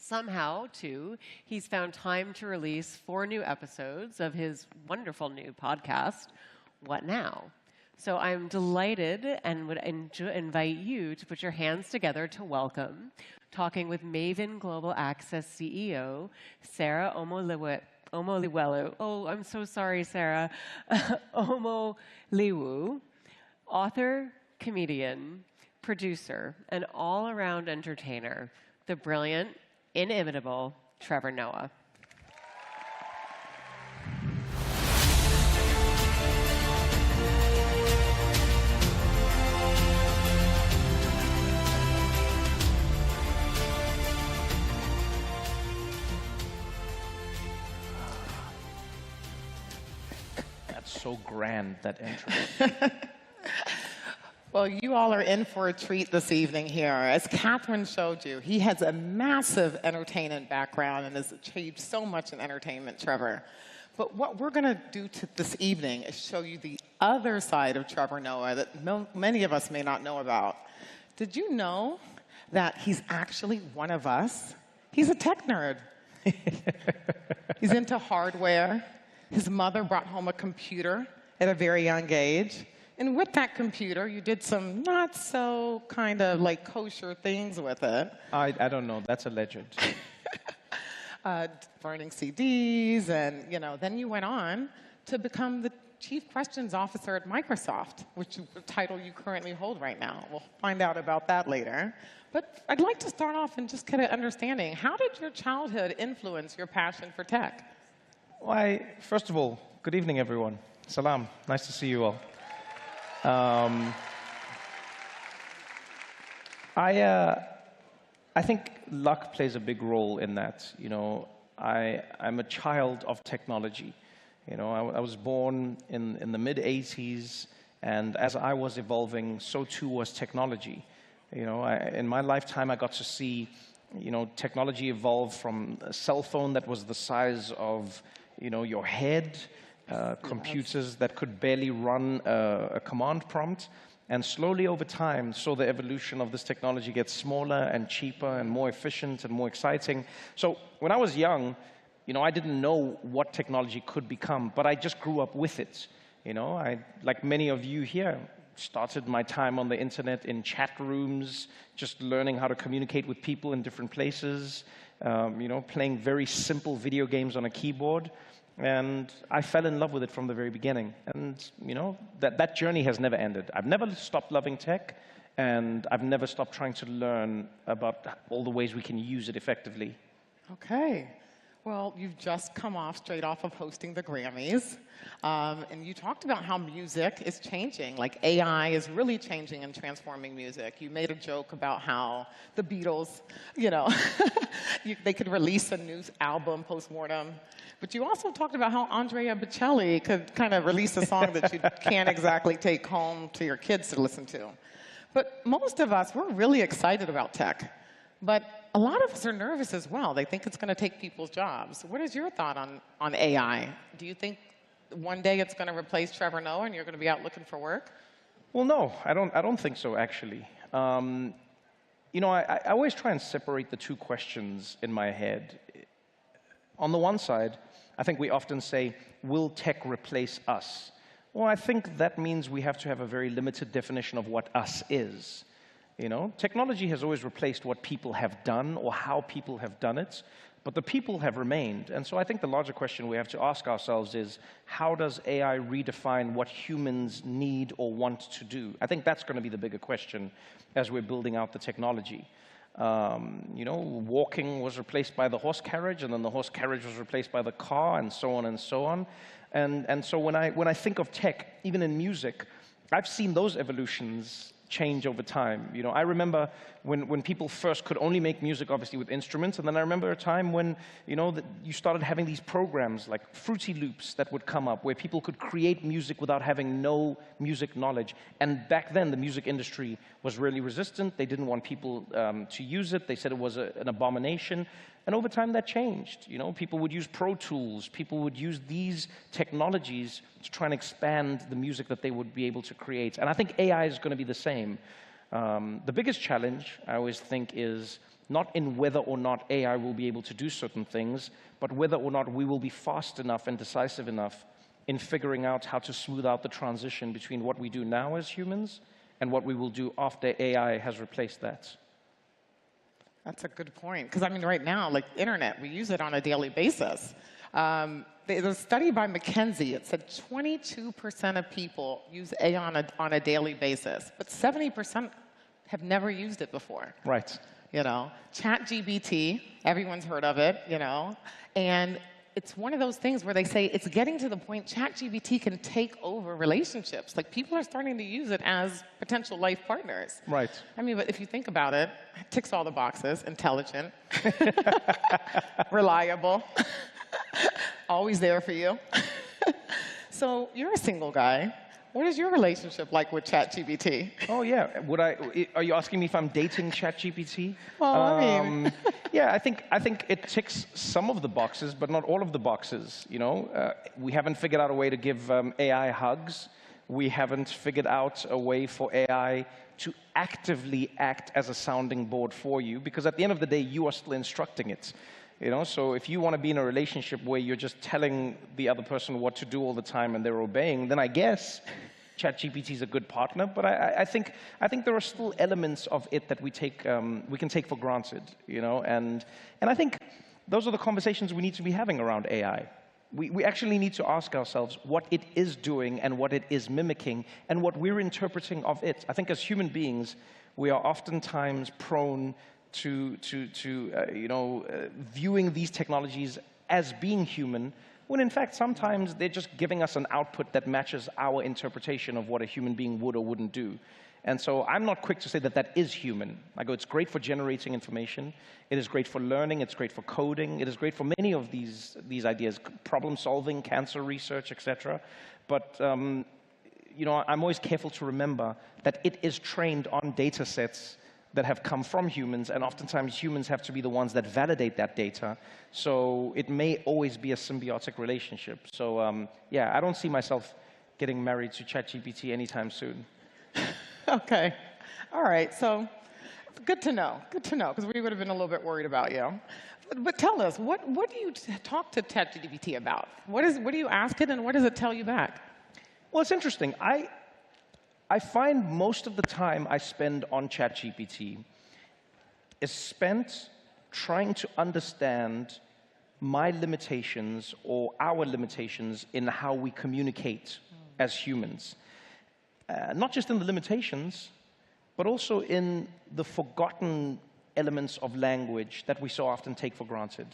Somehow, too, he's found time to release 4 new episodes of his wonderful new podcast, What Now? So I'm delighted and would invite you to put your hands together to welcome, talking with Maven Global Access CEO, Sarah Omoliwelu. Oh, I'm so sorry, Sarah. Omoliwu, author, comedian, producer, and all-around entertainer, the brilliant, inimitable Trevor Noah. That's so grand, that entrance. Well, you all are in for a treat this evening here. As Catherine showed you, he has a massive entertainment background and has achieved so much in entertainment, Trevor. But what we're going to do this evening is show you the other side of Trevor Noah that many of us may not know about. Did you know that he's actually one of us? He's a tech nerd. He's into hardware. His mother brought home a computer at a very young age. And with that computer, you did some not so kind of like kosher things with it. I don't know. That's a legend. Burning CDs, and then you went on to become the Chief Questions Officer at Microsoft, which is the title you currently hold right now. We'll find out about that later. But I'd like to start off and just get an understanding. How did your childhood influence your passion for tech? Why, first of all, good evening, everyone. Salam. Nice to see you all. I think luck plays a big role in that. I'm a child of technology. I was born in the mid-'80s, and as I was evolving, so too was technology. In my lifetime, I got to see, technology evolve from a cell phone that was the size of, your head, computers that could barely run a command prompt, and slowly over time saw the evolution of this technology get smaller and cheaper and more efficient and more exciting. So when I was young, I didn't know what technology could become, but I just grew up with it. I, like many of you here, started my time on the internet in chat rooms, just learning how to communicate with people in different places, playing very simple video games on a keyboard. And I fell in love with it from the very beginning. And, that journey has never ended. I've never stopped loving tech, and I've never stopped trying to learn about all the ways we can use it effectively. Okay. Well, you've just come straight off of hosting the Grammys. And you talked about how music is changing. Like AI is really changing and transforming music. You made a joke about how the Beatles, they could release a new album post-mortem. But you also talked about how Andrea Bocelli could kind of release a song that you can't exactly take home to your kids to listen to. But most of us, we're really excited about tech. But a lot of us are nervous as well. They think it's going to take people's jobs. What is your thought on AI? Do you think one day it's going to replace Trevor Noah and you're going to be out looking for work? Well, no, I don't think so, actually. I always try and separate the two questions in my head. On the one side, I think we often say, will tech replace us? Well, I think that means we have to have a very limited definition of what us is. You know, technology has always replaced what people have done or how people have done it, but the people have remained. And so I think the larger question we have to ask ourselves is, how does AI redefine what humans need or want to do? I think that's going to be the bigger question as we're building out the technology. You know, walking was replaced by the horse carriage, and then the horse carriage was replaced by the car, and so on and so on. And so when I think of tech, even in music, I've seen those evolutions change over time. You know, I remember when people first could only make music, obviously, with instruments, and then I remember a time when, you know, you started having these programs like Fruity Loops that would come up where people could create music without having no music knowledge. And back then, the music industry was really resistant. They didn't want people to use it. They said it was an abomination. And over time, that changed. You know, people would use Pro Tools. People would use these technologies to try and expand the music that they would be able to create. And I think AI is going to be the same. The biggest challenge, I always think, is not in whether or not AI will be able to do certain things, but whether or not we will be fast enough and decisive enough in figuring out how to smooth out the transition between what we do now as humans and what we will do after AI has replaced that. That's a good point. Because, I mean, right now, like internet, we use it on a daily basis. There's a study by McKinsey. It said 22% of people use AI on a daily basis, but 70% have never used it before. Right. You know, ChatGPT, everyone's heard of it, you know, and it's one of those things where they say it's getting to the point ChatGPT can take over relationships. Like, people are starting to use it as potential life partners. Right. I mean, but if you think about it, it ticks all the boxes: intelligent, reliable, always there for you. So you're a single guy. What is your relationship like with ChatGPT? Oh, yeah. Are you asking me if I'm dating ChatGPT? Well, I mean... yeah, I think it ticks some of the boxes, but not all of the boxes. You know, we haven't figured out a way to give AI hugs. We haven't figured out a way for AI to actively act as a sounding board for you, because at the end of the day, you are still instructing it. You know, so if you want to be in a relationship where you're just telling the other person what to do all the time and they're obeying, then I guess ChatGPT is a good partner. But I think there are still elements of it that we can take for granted. You know, and I think those are the conversations we need to be having around AI. We actually need to ask ourselves what it is doing and what it is mimicking and what we're interpreting of it. I think as human beings, we are oftentimes prone to viewing these technologies as being human, when in fact sometimes they're just giving us an output that matches our interpretation of what a human being would or wouldn't do. And so I'm not quick to say that that is human. I go, it's great for generating information. It is great for learning. It's great for coding. It is great for many of these ideas, problem solving, cancer research, etc. But you know, I'm always careful to remember that it is trained on data sets that have come from humans, and oftentimes humans have to be the ones that validate that data. So it may always be a symbiotic relationship. So yeah, I don't see myself getting married to ChatGPT anytime soon. Okay. All right. So good to know. Good to know, because we would have been a little bit worried about you. But tell us, what do you talk to ChatGPT about? What do you ask it, and what does it tell you back? Well, it's interesting. I find most of the time I spend on ChatGPT is spent trying to understand my limitations or our limitations in how we communicate as humans. Not just in the limitations, but also in the forgotten elements of language that we so often take for granted.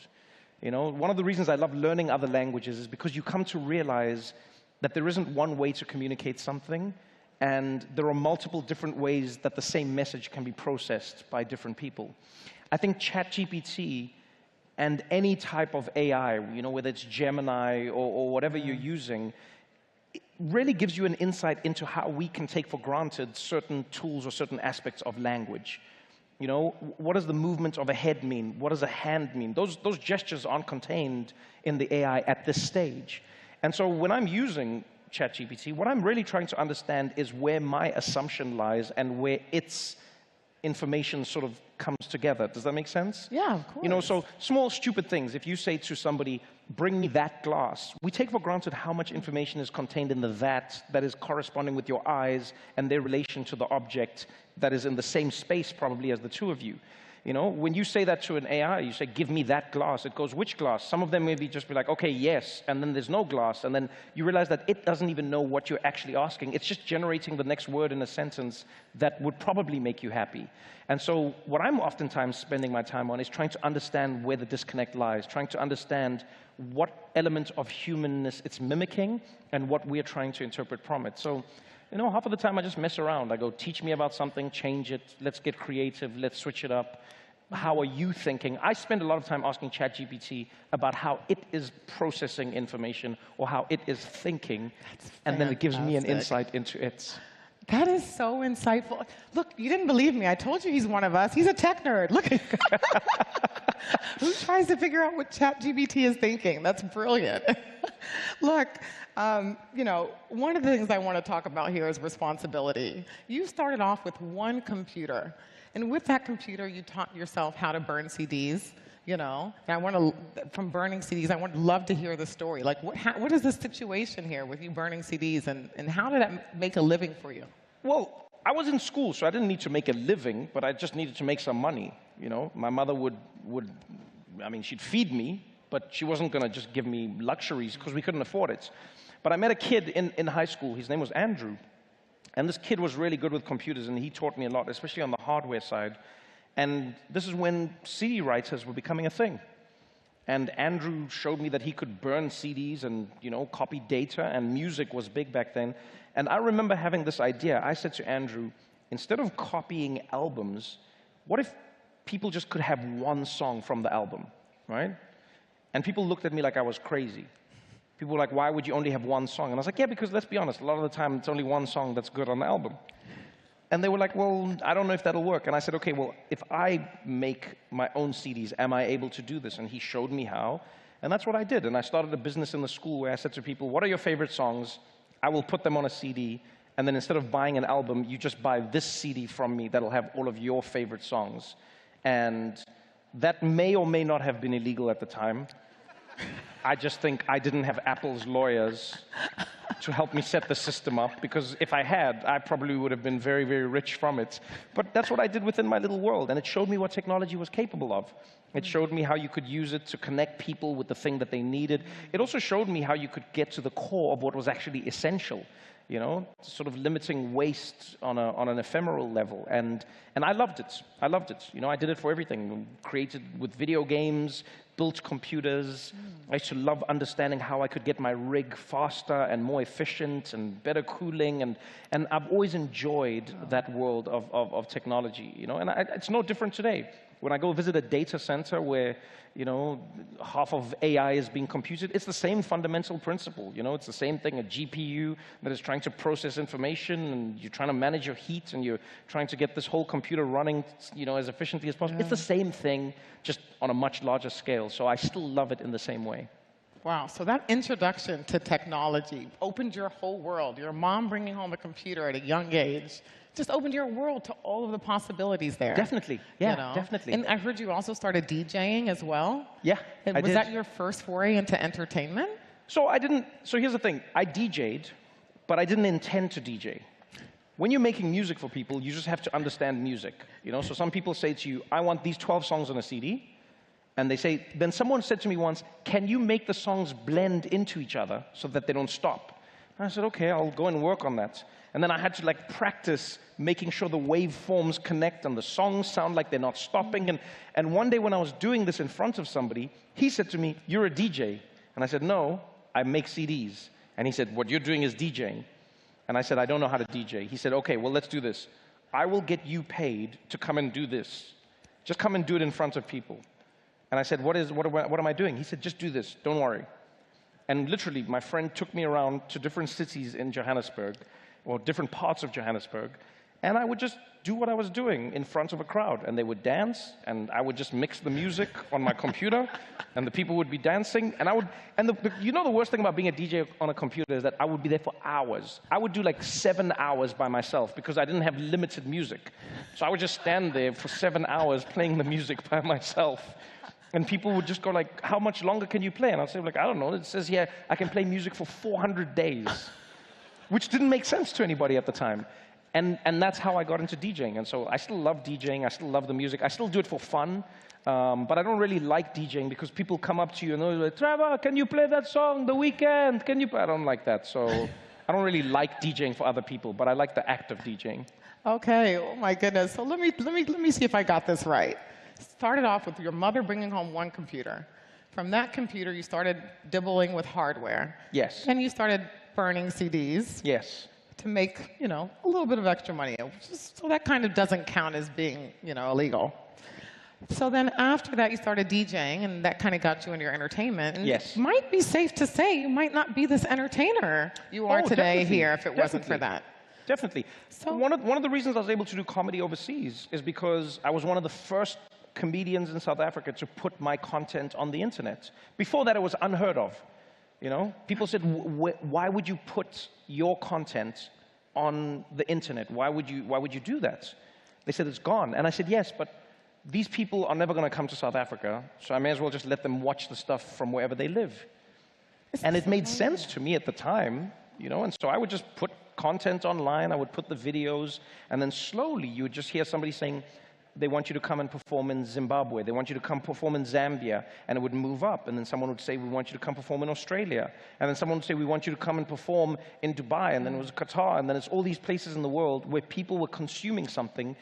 You know, one of the reasons I love learning other languages is because you come to realize that there isn't one way to communicate something, and there are multiple different ways that the same message can be processed by different people. I think ChatGPT and any type of AI, you know, whether it's Gemini or whatever you're using, it really gives you an insight into how we can take for granted certain tools or certain aspects of language. You know, what does the movement of a head mean? What does a hand mean? Those gestures aren't contained in the AI at this stage. And so when I'm using ChatGPT, what I'm really trying to understand is where my assumption lies and where its information sort of comes together. Does that make sense? Yeah, of course. You know, so small, stupid things. If you say to somebody, bring me that glass, we take for granted how much information is contained in the that is corresponding with your eyes and their relation to the object that is in the same space probably as the two of you. You know, when you say that to an AI, you say, give me that glass. It goes, which glass? Some of them maybe just be like, okay, yes, and then there's no glass. And then you realize that it doesn't even know what you're actually asking. It's just generating the next word in a sentence that would probably make you happy. And so what I'm oftentimes spending my time on is trying to understand where the disconnect lies, trying to understand what element of humanness it's mimicking and what we're trying to interpret from it. So, you know, half of the time I just mess around. I go, teach me about something, change it, let's get creative, let's switch it up. How are you thinking? I spend a lot of time asking ChatGPT about how it is processing information or how it is thinking, and then it gives me an insight into it. That is so insightful. Look, you didn't believe me. I told you he's one of us. He's a tech nerd. Look at who tries to figure out what ChatGPT is thinking? That's brilliant. Look, you know, one of the things I want to talk about here is responsibility. You started off with one computer. And with that computer, you taught yourself how to burn CDs, you know. And I want to, from burning CDs, I would love to hear the story. Like, what is the situation here with you burning CDs, and how did that make a living for you? Well, I was in school, so I didn't need to make a living, but I just needed to make some money, you know. My mother would I mean, she'd feed me, but she wasn't going to just give me luxuries because we couldn't afford it. But I met a kid in high school. His name was Andrew. And this kid was really good with computers, and he taught me a lot, especially on the hardware side. And this is when CD writers were becoming a thing. And Andrew showed me that he could burn CDs and, you know, copy data, and music was big back then. And I remember having this idea. I said to Andrew, instead of copying albums, what if people just could have one song from the album, right? And people looked at me like I was crazy. People were like, why would you only have one song? And I was like, yeah, because let's be honest, a lot of the time it's only one song that's good on the album. And they were like, well, I don't know if that'll work. And I said, okay, well, if I make my own CDs, am I able to do this? And he showed me how. And that's what I did. And I started a business in the school where I said to people, what are your favorite songs? I will put them on a CD. And then instead of buying an album, you just buy this CD from me that'll have all of your favorite songs. And that may or may not have been illegal at the time. I just think I didn't have Apple's lawyers to help me set the system up, because if I had, I probably would have been very, very rich from it. But that's what I did within my little world, and it showed me what technology was capable of. It showed me how you could use it to connect people with the thing that they needed. It also showed me how you could get to the core of what was actually essential, you know, sort of limiting waste on an ephemeral level. And I loved it. I loved it. You know, I did it for everything. Created with video games, built computers. I used to love understanding how I could get my rig faster and more efficient and better cooling. And I've always enjoyed that world of technology, you know. And it's no different today. When I go visit a data center where, you know, half of AI is being computed, it's the same fundamental principle. You know, it's the same thing, a GPU that is trying to process information, and you're trying to manage your heat, and you're trying to get this whole computer running, you know, as efficiently as possible. Yeah. It's the same thing, just on a much larger scale. So I still love it in the same way. Wow, so that introduction to technology opened your whole world. Your mom bringing home a computer at a young age just opened your world to all of the possibilities there. Definitely, yeah, you know? Definitely. And I heard you also started DJing as well. Yeah, and was that your first foray into entertainment? So here's the thing, I DJ'd, but I didn't intend to DJ. When you're making music for people, you just have to understand music, you know? So some people say to you, I want these 12 songs on a CD, and they say, then someone said to me once, can you make the songs blend into each other so that they don't stop? And I said, okay, I'll go and work on that. And then I had to like practice making sure the waveforms connect and the songs sound like they're not stopping. And one day when I was doing this in front of somebody, he said to me, you're a DJ. And I said, no, I make CDs. And he said, what you're doing is DJing. And I said, I don't know how to DJ. He said, okay, well, let's do this. I will get you paid to come and do this. Just come and do it in front of people. And I said, what am I doing? He said, just do this, don't worry. And literally, my friend took me around to different cities in Johannesburg, or different parts of Johannesburg, and I would just do what I was doing in front of a crowd. And they would dance, and I would just mix the music on my computer, and the people would be dancing. And you know the worst thing about being a DJ on a computer is that I would be there for hours. I would do like 7 hours by myself because I didn't have limited music. So I would just stand there for 7 hours playing the music by myself. And people would just go like, how much longer can you play? And I'd say like, I don't know, it says here I can play music for 400 days, which didn't make sense to anybody at the time. And that's how I got into DJing. And so I still love DJing, I still love the music, I still do it for fun, but I don't really like DJing because people come up to you and they're like, Trevor, can you play that song, The Weeknd? Can you play? I don't like that, so I don't really like DJing for other people, but I like the act of DJing. Okay, oh my goodness. So let me see if I got this right. Started off with your mother bringing home one computer. From that computer, you started dibbling with hardware. Yes. And you started burning CDs. Yes. To make, you know, a little bit of extra money. So that kind of doesn't count as being, you know, illegal. So then after that, you started DJing, and that kind of got you into your entertainment. And yes. It might be safe to say you might not be this entertainer you are today here if it wasn't for that. Definitely. So one of the reasons I was able to do comedy overseas is because I was one of the first comedians in South Africa to put my content on the internet. Before that, it was unheard of. You know, people said, why would you put your content on the internet? Why would you do that? They said, it's gone. And I said, yes, but these people are never going to come to South Africa, so I may as well just let them watch the stuff from wherever they live. And it made sense to me at the time, you know, and so I would just put content online, I would put the videos, and then slowly you would just hear somebody saying, they want you to come and perform in Zimbabwe. They want you to come perform in Zambia. And it would move up. And then someone would say, we want you to come perform in Australia. And then someone would say, we want you to come and perform in Dubai. And then it was Qatar. And then it's all these places in the world where people were consuming something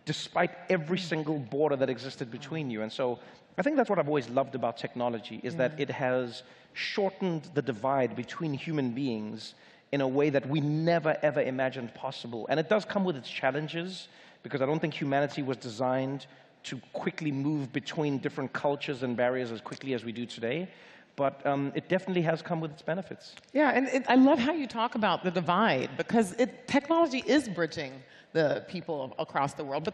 despite every single border that existed between you. And so I think that's what I've always loved about technology, is that it has shortened the divide between human beings in a way that we never, ever imagined possible. And it does come with its challenges, because I don't think humanity was designed to quickly move between different cultures and barriers as quickly as we do today. But it definitely has come with its benefits. Yeah, and I love how you talk about the divide, because technology is bridging the people across the world.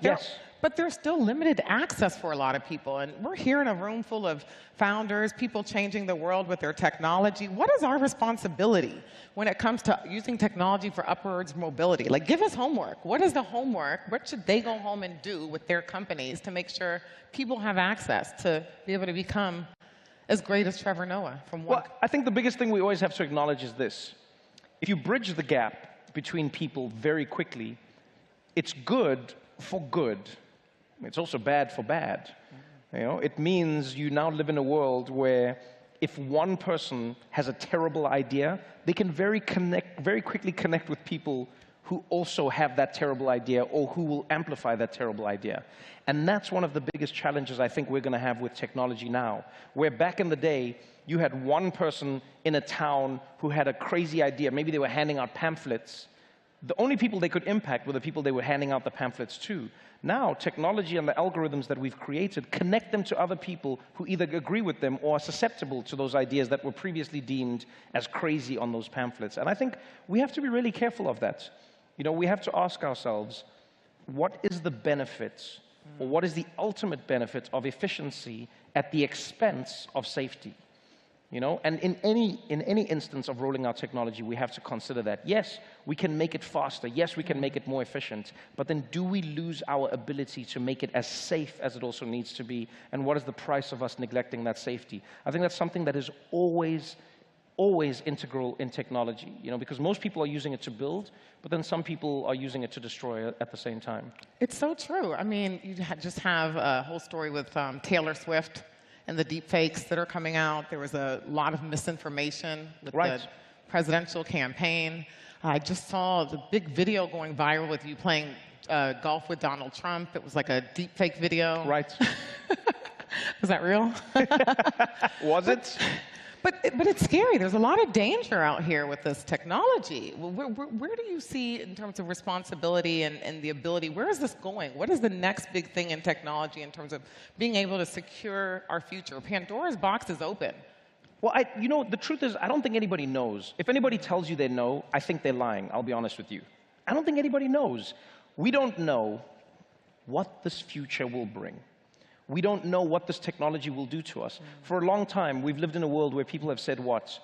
But there's still limited access for a lot of people. And we're here in a room full of founders, people changing the world with their technology. What is our responsibility when it comes to using technology for upwards mobility? Like, give us homework. What is the homework? What should they go home and do with their companies to make sure people have access to be able to become as great as Trevor Noah from one? Well, I think the biggest thing we always have to acknowledge is this. If you bridge the gap between people very quickly, it's good for good. It's also bad for bad. You know, it means you now live in a world where if one person has a terrible idea, they can very quickly connect with people who also have that terrible idea or who will amplify that terrible idea. And that's one of the biggest challenges I think we're going to have with technology now, where back in the day, you had one person in a town who had a crazy idea. Maybe they were handing out pamphlets. The only people they could impact were the people they were handing out the pamphlets to. Now, technology and the algorithms that we've created connect them to other people who either agree with them or are susceptible to those ideas that were previously deemed as crazy on those pamphlets. And I think we have to be really careful of that. You know, we have to ask ourselves, what is the benefit, or what is the ultimate benefit of efficiency at the expense of safety? You know, and in any instance of rolling out technology, we have to consider that. Yes, we can make it faster. Yes, we can make it more efficient. But then do we lose our ability to make it as safe as it also needs to be? And what is the price of us neglecting that safety? I think that's something that is always integral in technology, you know, because most people are using it to build, but then some people are using it to destroy at the same time. It's so true. I mean, you just have a whole story with Taylor Swift and the deep fakes that are coming out. There was a lot of misinformation with the presidential campaign. I just saw the big video going viral with you playing golf with Donald Trump. It was like a deep fake video. Right. Was that real? Was it? But it's scary. There's a lot of danger out here with this technology. Where do you see, in terms of responsibility and the ability, where is this going? What is the next big thing in technology in terms of being able to secure our future? Pandora's box is open. Well, you know, the truth is, I don't think anybody knows. If anybody tells you they know, I think they're lying, I'll be honest with you. I don't think anybody knows. We don't know what this future will bring. We don't know what this technology will do to us. For a long time, we've lived in a world where people have said what?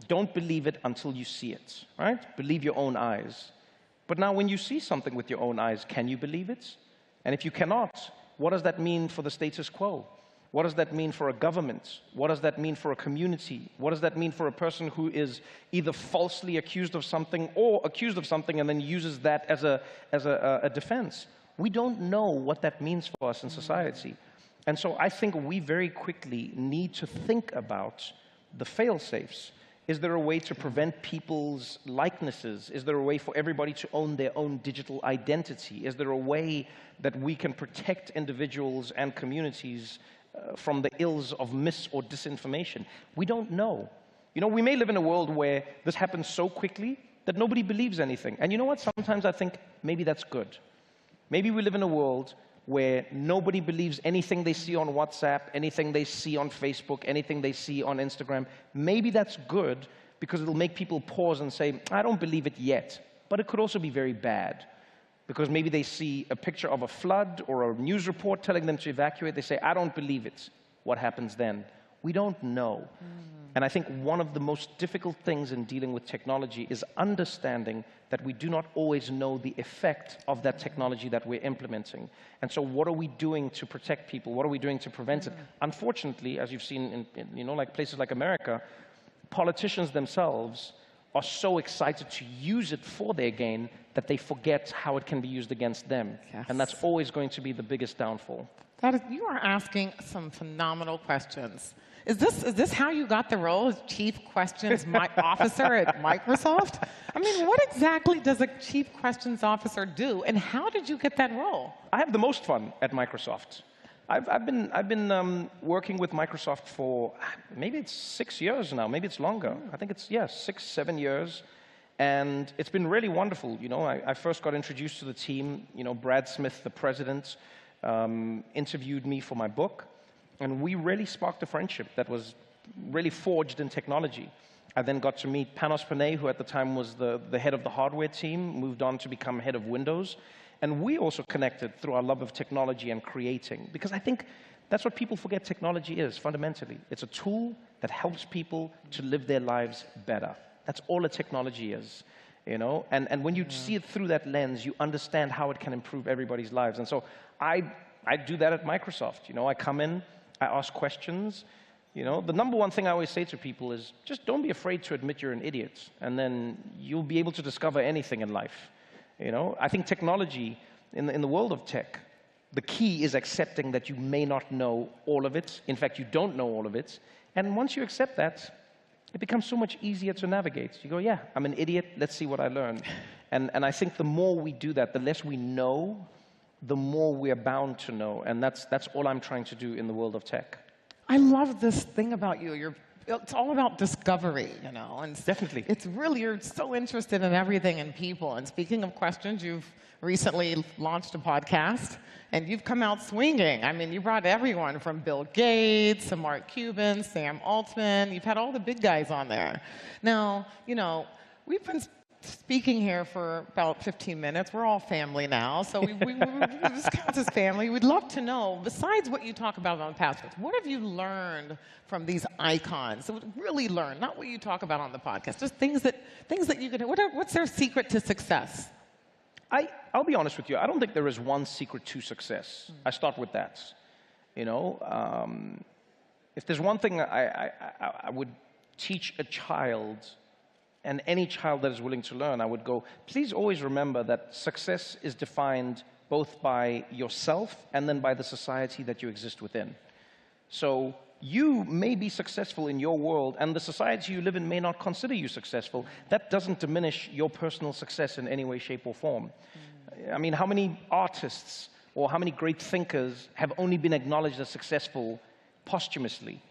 Don't believe it until you see it, right? Believe your own eyes. But now when you see something with your own eyes, can you believe it? And if you cannot, what does that mean for the status quo? What does that mean for a government? What does that mean for a community? What does that mean for a person who is either falsely accused of something or accused of something and then uses that as a defense? We don't know what that means for us in society. And so I think we very quickly need to think about the fail-safes. Is there a way to prevent people's likenesses? Is there a way for everybody to own their own digital identity? Is there a way that we can protect individuals and communities from the ills of mis or disinformation? We don't know. You know, we may live in a world where this happens so quickly that nobody believes anything. And you know what? Sometimes I think maybe that's good. Maybe we live in a world where nobody believes anything they see on WhatsApp, anything they see on Facebook, anything they see on Instagram. Maybe that's good because it'll make people pause and say, I don't believe it yet. But it could also be very bad because maybe they see a picture of a flood or a news report telling them to evacuate. They say, I don't believe it. What happens then? We don't know. And I think one of the most difficult things in dealing with technology is understanding that we do not always know the effect of that technology that we're implementing. And so what are we doing to protect people? What are we doing to prevent it? Unfortunately, as you've seen in you know, like places like America, politicians themselves are so excited to use it for their gain that they forget how it can be used against them. Yes. And that's always going to be the biggest downfall. That is, you are asking some phenomenal questions. Is this how you got the role as Chief Questions Officer at Microsoft? I mean, what exactly does a Chief Questions Officer do, and how did you get that role? I have the most fun at Microsoft. I've been working with Microsoft for maybe it's 6 years now, maybe it's longer. I think it's 6, 7 years, and it's been really wonderful. You know, I first got introduced to the team. You know, Brad Smith, the president, interviewed me for my book. And we really sparked a friendship that was really forged in technology. I then got to meet Panos Panay, who at the time was the head of the hardware team, moved on to become head of Windows. And we also connected through our love of technology and creating. Because I think that's what people forget technology is, fundamentally. It's a tool that helps people to live their lives better. That's all a technology is. You know? And when you see it through that lens, you understand how it can improve everybody's lives. And so I do that at Microsoft. You know, I come in, I ask questions. You know, the number one thing I always say to people is just don't be afraid to admit you're an idiot, and then you'll be able to discover anything in life. You know, I think technology, in the world of tech, the key is accepting that you may not know all of it. In fact, you don't know all of it. And once you accept that, it becomes so much easier to navigate. You go, yeah, I'm an idiot, let's see what I learned. And I think the more we do that, the less we know, the more we're bound to know. And that's all I'm trying to do in the world of tech. I love this thing about you. It's all about discovery, you know. And definitely. It's really, you're so interested in everything and people. And speaking of questions, you've recently launched a podcast, and you've come out swinging. I mean, you brought everyone from Bill Gates to Mark Cuban, Sam Altman. You've had all the big guys on there. Now, you know, we've been speaking here for about 15 minutes. We're all family now, so we this counts as family. We'd love to know, besides what you talk about on the podcast, what have you learned from these icons? So really learn, not what you talk about on the podcast, just things that you could. What's their secret to success? I'll be honest with you. I don't think there is one secret to success. I start with that. You know, if there's one thing I would teach a child, and any child that is willing to learn, I would go, please always remember that success is defined both by yourself and then by the society that you exist within. So you may be successful in your world, and the society you live in may not consider you successful. That doesn't diminish your personal success in any way, shape, or form. I mean, how many artists or how many great thinkers have only been acknowledged as successful posthumously?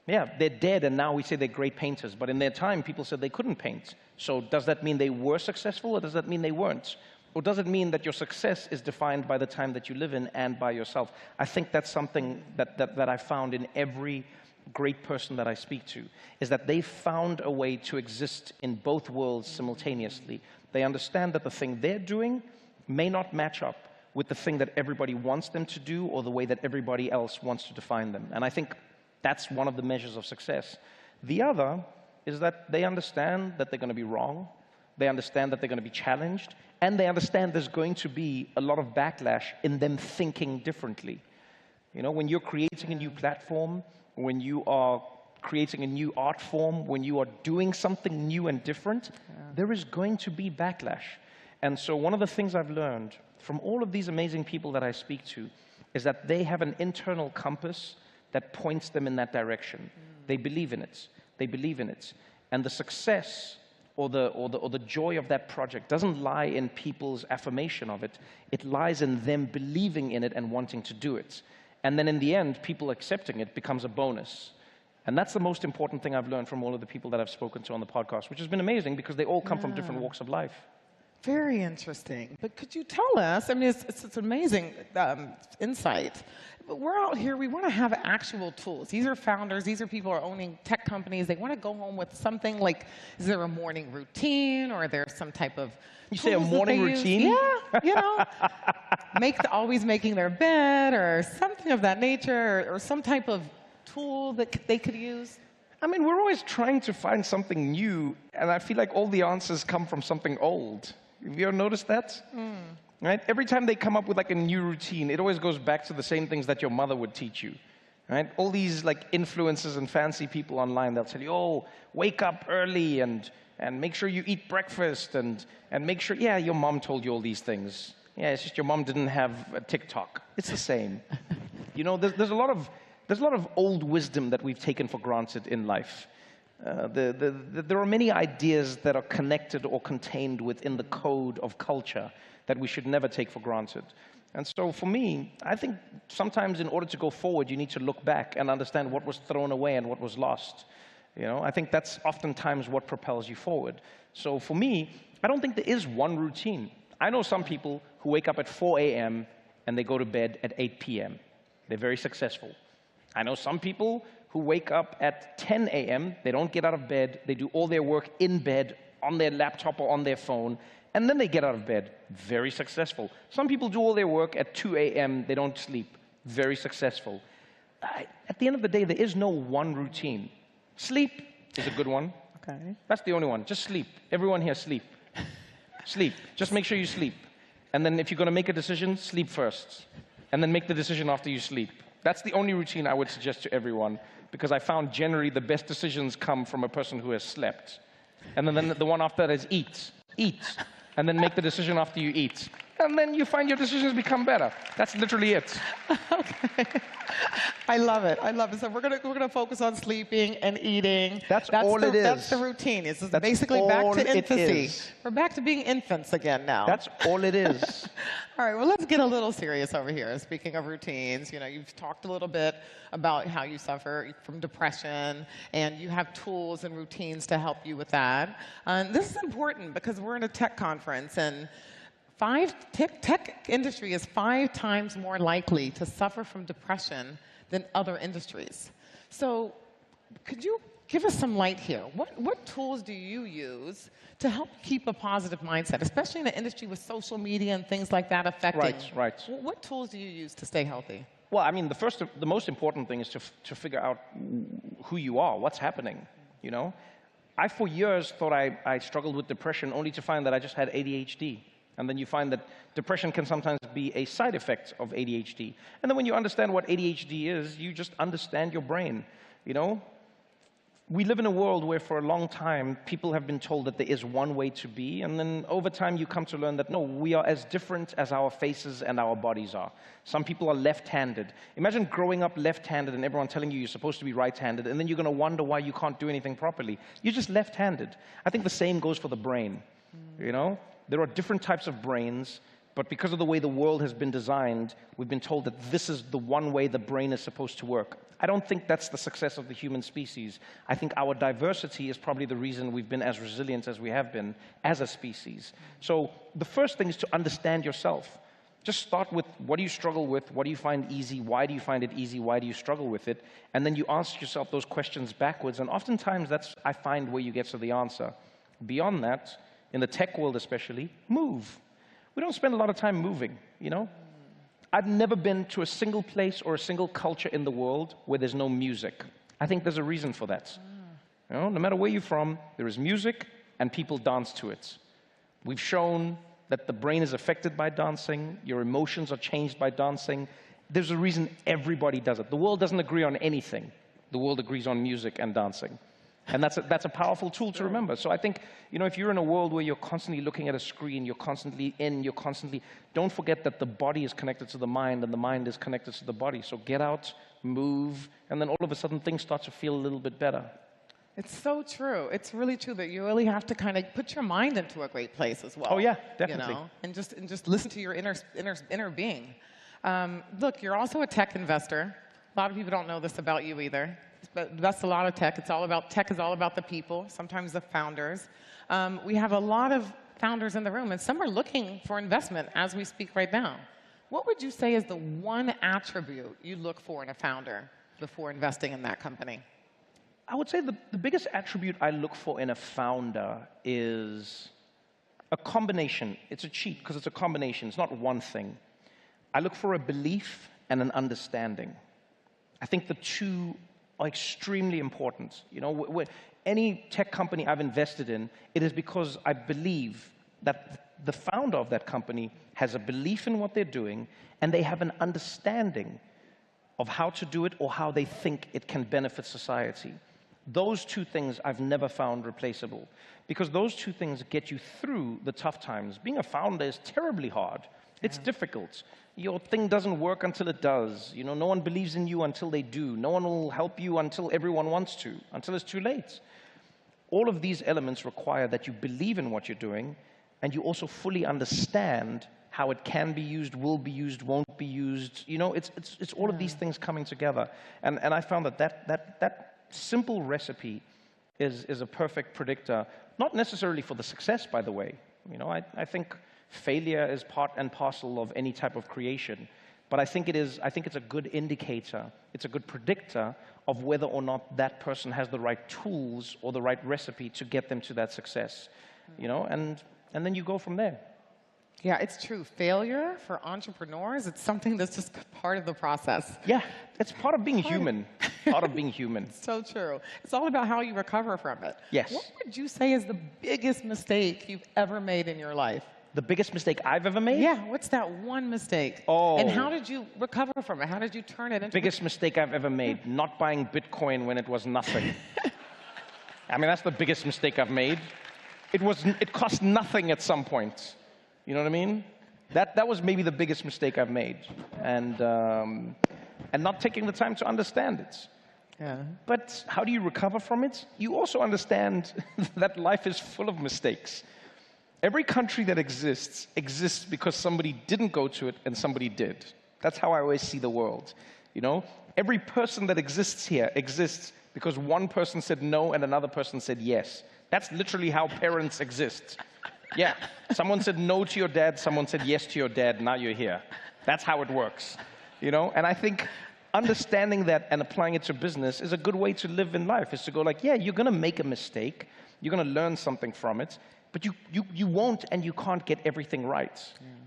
Yeah, they're dead, and now we say they're great painters. But in their time, people said they couldn't paint. So does that mean they were successful, or does that mean they weren't? Or does it mean that your success is defined by the time that you live in and by yourself? I think that's something that I found in every great person that I speak to, is that they found a way to exist in both worlds simultaneously. They understand that the thing they're doing may not match up with the thing that everybody wants them to do or the way that everybody else wants to define them. And I think that's one of the measures of success. The other is that they understand that they're going to be wrong, they understand that they're going to be challenged, and they understand there's going to be a lot of backlash in them thinking differently. You know, when you're creating a new platform, when you are creating a new art form, when you are doing something new and different, there is going to be backlash. And so one of the things I've learned from all of these amazing people that I speak to is that they have an internal compass that points them in that direction. They believe in it. They believe in it. And the success or the joy of that project doesn't lie in people's affirmation of it. It lies in them believing in it and wanting to do it. And then in the end, people accepting it becomes a bonus. And that's the most important thing I've learned from all of the people that I've spoken to on the podcast, which has been amazing because they all come from different walks of life. Very interesting. But could you tell us, I mean, it's amazing insight. But we're out here, we want to have actual tools. These are founders, these are people who are owning tech companies. They want to go home with something like, is there a morning routine or is there some type of You say a morning routine? Yeah, you know, always making their bed or something of that nature or some type of tool that they could use? I mean, we're always trying to find something new, and I feel like all the answers come from something old. Have you ever noticed that? Right? Every time they come up with like a new routine, it always goes back to the same things that your mother would teach you. Right? All these like influencers and fancy people online, they'll tell you, oh, wake up early and make sure you eat breakfast and make sure, yeah, your mom told you all these things. Yeah, it's just your mom didn't have a TikTok. It's the same. You know, there's a lot of old wisdom that we've taken for granted in life. There are many ideas that are connected or contained within the code of culture that we should never take for granted. And so for me, I think sometimes in order to go forward, you need to look back and understand what was thrown away and what was lost. You know, I think that's oftentimes what propels you forward. So for me, I don't think there is one routine. I know some people who wake up at 4 a.m. and they go to bed at 8 p.m. They're very successful. I know some people who wake up at 10 a.m., they don't get out of bed, they do all their work in bed, on their laptop or on their phone, and then they get out of bed. Very successful. Some people do all their work at 2 a.m., they don't sleep. Very successful. At the end of the day, there is no one routine. Sleep is a good one. Okay. That's the only one. Just sleep. Everyone here, sleep. Sleep. Just make sure you sleep. And then if you're going to make a decision, sleep first. And then make the decision after you sleep. That's the only routine I would suggest to everyone, because I found generally the best decisions come from a person who has slept. And then the one after that is eat. Eat. And then make the decision after you eat. And then you find your decisions become better. That's literally it. Okay. I love it. I love it. So we're gonna focus on sleeping and eating. That's all it is. That's the routine. It's basically back to infancy. We're back to being infants again now. That's all it is. All right. Well, let's get a little serious over here. Speaking of routines, you know, you've talked a little bit about how you suffer from depression, and you have tools and routines to help you with that. And this is important because we're in a tech conference, and tech industry is 5 times more likely to suffer from depression than other industries. So could you give us some light here? What tools do you use to help keep a positive mindset, especially in an industry with social media and things like that affecting? Right. What tools do you use to stay healthy? Well, I mean, the most important thing is to figure out who you are, what's happening, you know? I, for years, thought I struggled with depression only to find that I just had ADHD. And then you find that depression can sometimes be a side effect of ADHD. And then when you understand what ADHD is, you just understand your brain, you know? We live in a world where for a long time, people have been told that there is one way to be, and then over time you come to learn that no, we are as different as our faces and our bodies are. Some people are left-handed. Imagine growing up left-handed and everyone telling you you're supposed to be right-handed, and then you're going to wonder why you can't do anything properly. You're just left-handed. I think the same goes for the brain, you know? There are different types of brains, but because of the way the world has been designed, we've been told that this is the one way the brain is supposed to work. I don't think that's the success of the human species. I think our diversity is probably the reason we've been as resilient as we have been as a species. So the first thing is to understand yourself. Just start with, what do you struggle with? What do you find easy? Why do you find it easy? Why do you struggle with it? And then you ask yourself those questions backwards, and oftentimes that's, I find, where you get to the answer. Beyond that, in the tech world especially, move. We don't spend a lot of time moving, you know? I've never been to a single place or a single culture in the world where there's no music. I think there's a reason for that. You know, no matter where you're from, there is music and people dance to it. We've shown that the brain is affected by dancing, your emotions are changed by dancing. There's a reason everybody does it. The world doesn't agree on anything. The world agrees on music and dancing. And that's a powerful tool to remember. So I think, you know, if you're in a world where you're constantly looking at a screen, you're constantly don't forget that the body is connected to the mind and the mind is connected to the body. So get out, move, and then all of a sudden things start to feel a little bit better. It's so true. It's really true that you really have to kind of put your mind into a great place as well. Oh yeah, definitely. You know? and just listen to your inner being. Look, you're also a tech investor. A lot of people don't know this about you either. But that's a lot of tech. Tech is all about the people, sometimes the founders. We have a lot of founders in the room, and some are looking for investment as we speak right now. What would you say is the one attribute you look for in a founder before investing in that company? I would say the biggest attribute I look for in a founder is a combination. It's a cheat because it's a combination. It's not one thing. I look for a belief and an understanding. I think the two are extremely important. You know, any tech company I've invested in, it is because I believe that the founder of that company has a belief in what they're doing and they have an understanding of how to do it or how they think it can benefit society. Those two things I've never found replaceable because those two things get you through the tough times. Being a founder is terribly hard. It's difficult. Your thing doesn't work until it does. You know, no one believes in you until they do. No one will help you until everyone wants to, until it's too late. All of these elements require that you believe in what you're doing and you also fully understand how it can be used, will be used, won't be used. You know, it's all of these things coming together. And I found that simple recipe is a perfect predictor, not necessarily for the success, by the way. You know, I think failure is part and parcel of any type of creation. But I think it's a good indicator, it's a good predictor of whether or not that person has the right tools or the right recipe to get them to that success. You know, and then you go from there. Yeah, it's true. Failure for entrepreneurs, it's something that's just part of the process. Yeah, it's part of being human. Part of being human. So true. It's all about how you recover from it. Yes. What would you say is the biggest mistake you've ever made in your life? The biggest mistake I've ever made? Yeah, what's that one mistake? Oh. And how did you recover from it? How did you turn it into... Biggest mistake I've ever made, not buying Bitcoin when it was nothing. I mean, that's the biggest mistake I've made. It cost nothing at some point. You know what I mean? That was maybe the biggest mistake I've made. And not taking the time to understand it. Yeah. But how do you recover from it? You also understand that life is full of mistakes. Every country that exists because somebody didn't go to it and somebody did. That's how I always see the world. You know, every person that exists here exists because one person said no and another person said yes. That's literally how parents exist. Yeah, someone said no to your dad, someone said yes to your dad, now you're here. That's how it works. You know, and I think understanding that and applying it to business is a good way to live in life, is to go like, yeah, you're going to make a mistake, you're going to learn something from it, but you won't and you can't get everything right.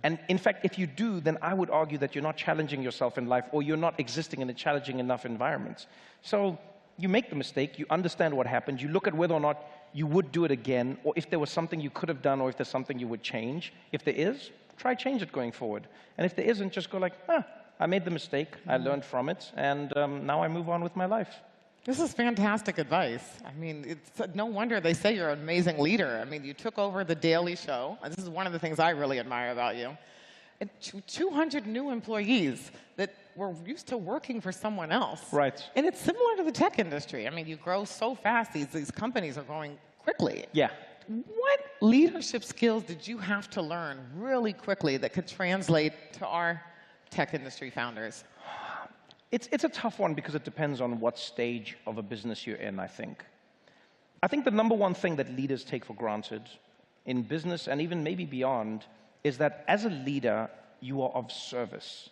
And in fact, if you do, then I would argue that you're not challenging yourself in life or you're not existing in a challenging enough environment. So you make the mistake, you understand what happened, you look at whether or not you would do it again, or if there was something you could have done, or if there's something you would change. If there is, try change it going forward. And if there isn't, just go like, I made the mistake, I learned from it, and now I move on with my life. This is fantastic advice. I mean, it's no wonder they say you're an amazing leader. I mean, you took over The Daily Show, and this is one of the things I really admire about you. And 200 new employees that were used to working for someone else. Right. And it's similar to the tech industry. I mean, you grow so fast, these companies are growing quickly. Yeah. What leadership skills did you have to learn really quickly that could translate to our tech industry founders? It's a tough one because it depends on what stage of a business you're in, I think. I think the number one thing that leaders take for granted in business and even maybe beyond is that as a leader, you are of service.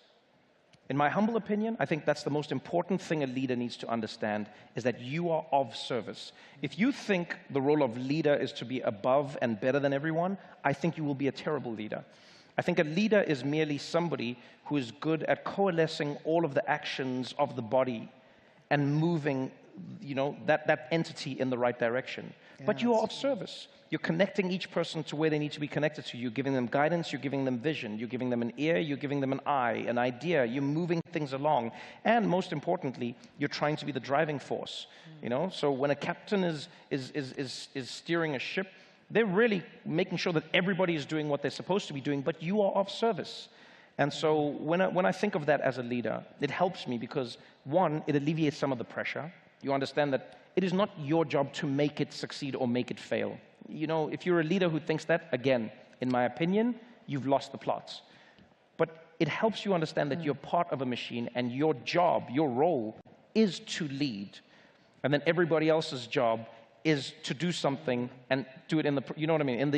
In my humble opinion, I think that's the most important thing a leader needs to understand, is that you are of service. If you think the role of leader is to be above and better than everyone, I think you will be a terrible leader. I think a leader is merely somebody who is good at coalescing all of the actions of the body and moving, that entity in the right direction. But you are of service. You're connecting each person to where they need to be connected to. You're giving them guidance, you're giving them vision, you're giving them an ear, you're giving them an eye, an idea, you're moving things along. And most importantly, you're trying to be the driving force. So when a captain is steering a ship, they're really making sure that everybody is doing what they're supposed to be doing, but you are of service. And so when I think of that as a leader, it helps me because, one, it alleviates some of the pressure. You understand that it is not your job to make it succeed or make it fail. If you're a leader who thinks that, again, in my opinion, you've lost the plot. But it helps you understand that you're part of a machine and your job, your role, is to lead. And then everybody else's job is to do something and do it in the, you know what I mean?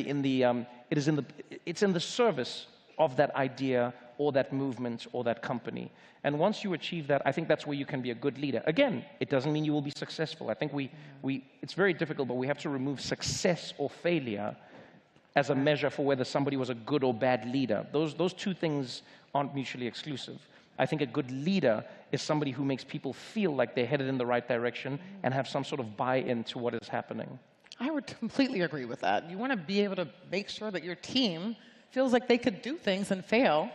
It's in the service of that idea or that movement or that company. And once you achieve that, I think that's where you can be a good leader. Again, it doesn't mean you will be successful. I think it's very difficult, but we have to remove success or failure as a measure for whether somebody was a good or bad leader. Those two things aren't mutually exclusive. I think a good leader is somebody who makes people feel like they're headed in the right direction and have some sort of buy-in to what is happening. I would completely agree with that. You want to be able to make sure that your team feels like they could do things and fail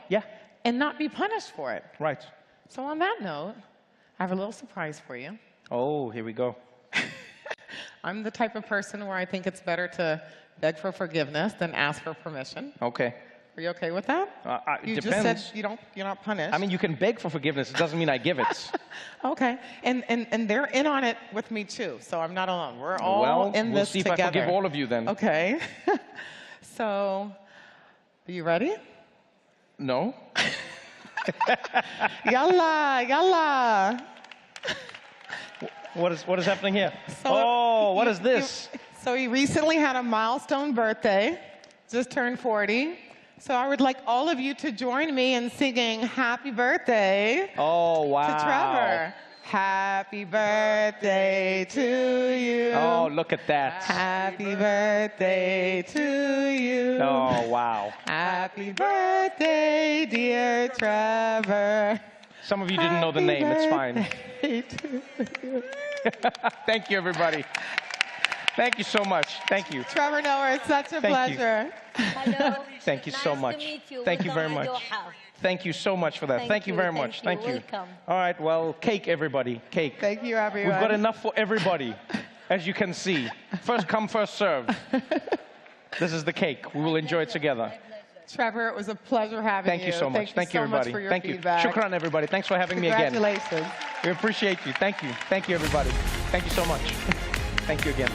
and not be punished for it. Right. So on that note, I have a little surprise for you. Oh, here we go. I'm the type of person where I think it's better to beg for forgiveness than ask for permission. Okay. Are you okay with that? It you depends. just said you're not punished. I mean, you can beg for forgiveness. It doesn't mean I give it. Okay. And they're in on it with me, too. So I'm not alone. We're all in this together. We'll see if I forgive all of you then. Okay. So, are you ready? No. Yalla, yalla. What is happening here? So what is this? So he recently had a milestone birthday, just turned 40. So I would like all of you to join me in singing Happy Birthday to Trevor. Happy birthday to you. Oh, look at that. Happy birthday to you. Oh, wow. Happy birthday, dear Trevor. Some of you didn't know the name. It's fine. Thank you, everybody. Thank you so much. Thank you. Trevor Noah, it's such a pleasure. Hello. Thank you so much. To meet you. Thank you very Welcome much. to Doha. Thank you so much for that. Thank you very much. Thank you. Welcome. All right, well, cake, everybody. Cake. Thank you, everyone. We've got enough for everybody, as you can see. First come, first serve. This is the cake. We will enjoy it together. Trevor, it was a pleasure having you. Thank you so much. Thank you, everybody. everybody. For your Thank you. feedback. Shukran, everybody. Thanks for having me again. Congratulations. We appreciate you. Thank you. Thank you, everybody. Thank you so much. Thank you again.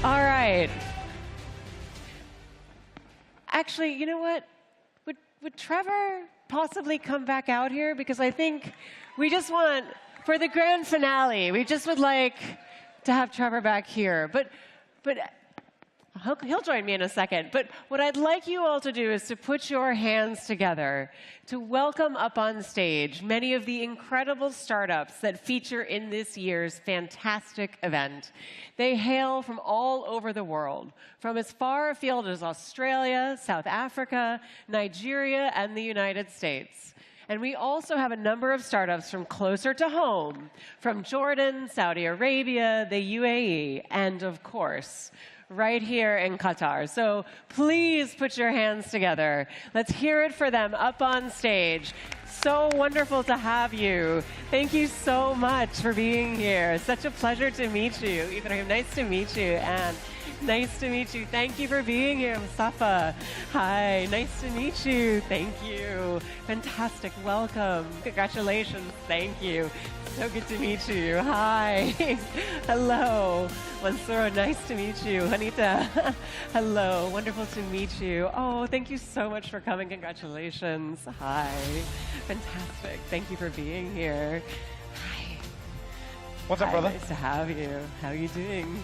All right. Actually, you know what? Would Trevor possibly come back out here? Because I think we just want, for the grand finale, we just would like to have Trevor back here. But he'll join me in a second. But what I'd like you all to do is to put your hands together to welcome up on stage many of the incredible startups that feature in this year's fantastic event. They hail from all over the world, from as far afield as Australia, South Africa, Nigeria, and the United States. And we also have a number of startups from closer to home, from Jordan, Saudi Arabia, the UAE, and of course, right here in Qatar. So please put your hands together. Let's hear it for them up on stage. So wonderful to have you. Thank you so much for being here. Such a pleasure to meet you. Ibrahim, nice to meet you. And nice to meet you. Thank you for being here, Mustafa. Hi, nice to meet you. Thank you. Fantastic. Welcome. Congratulations. Thank you. So good to meet you. Hi. Hello. Mansoor, nice to meet you. Anita, hello. Wonderful to meet you. Oh, thank you so much for coming. Congratulations. Hi. Fantastic. Thank you for being here. Hi. What's up, brother? Nice to have you. How are you doing?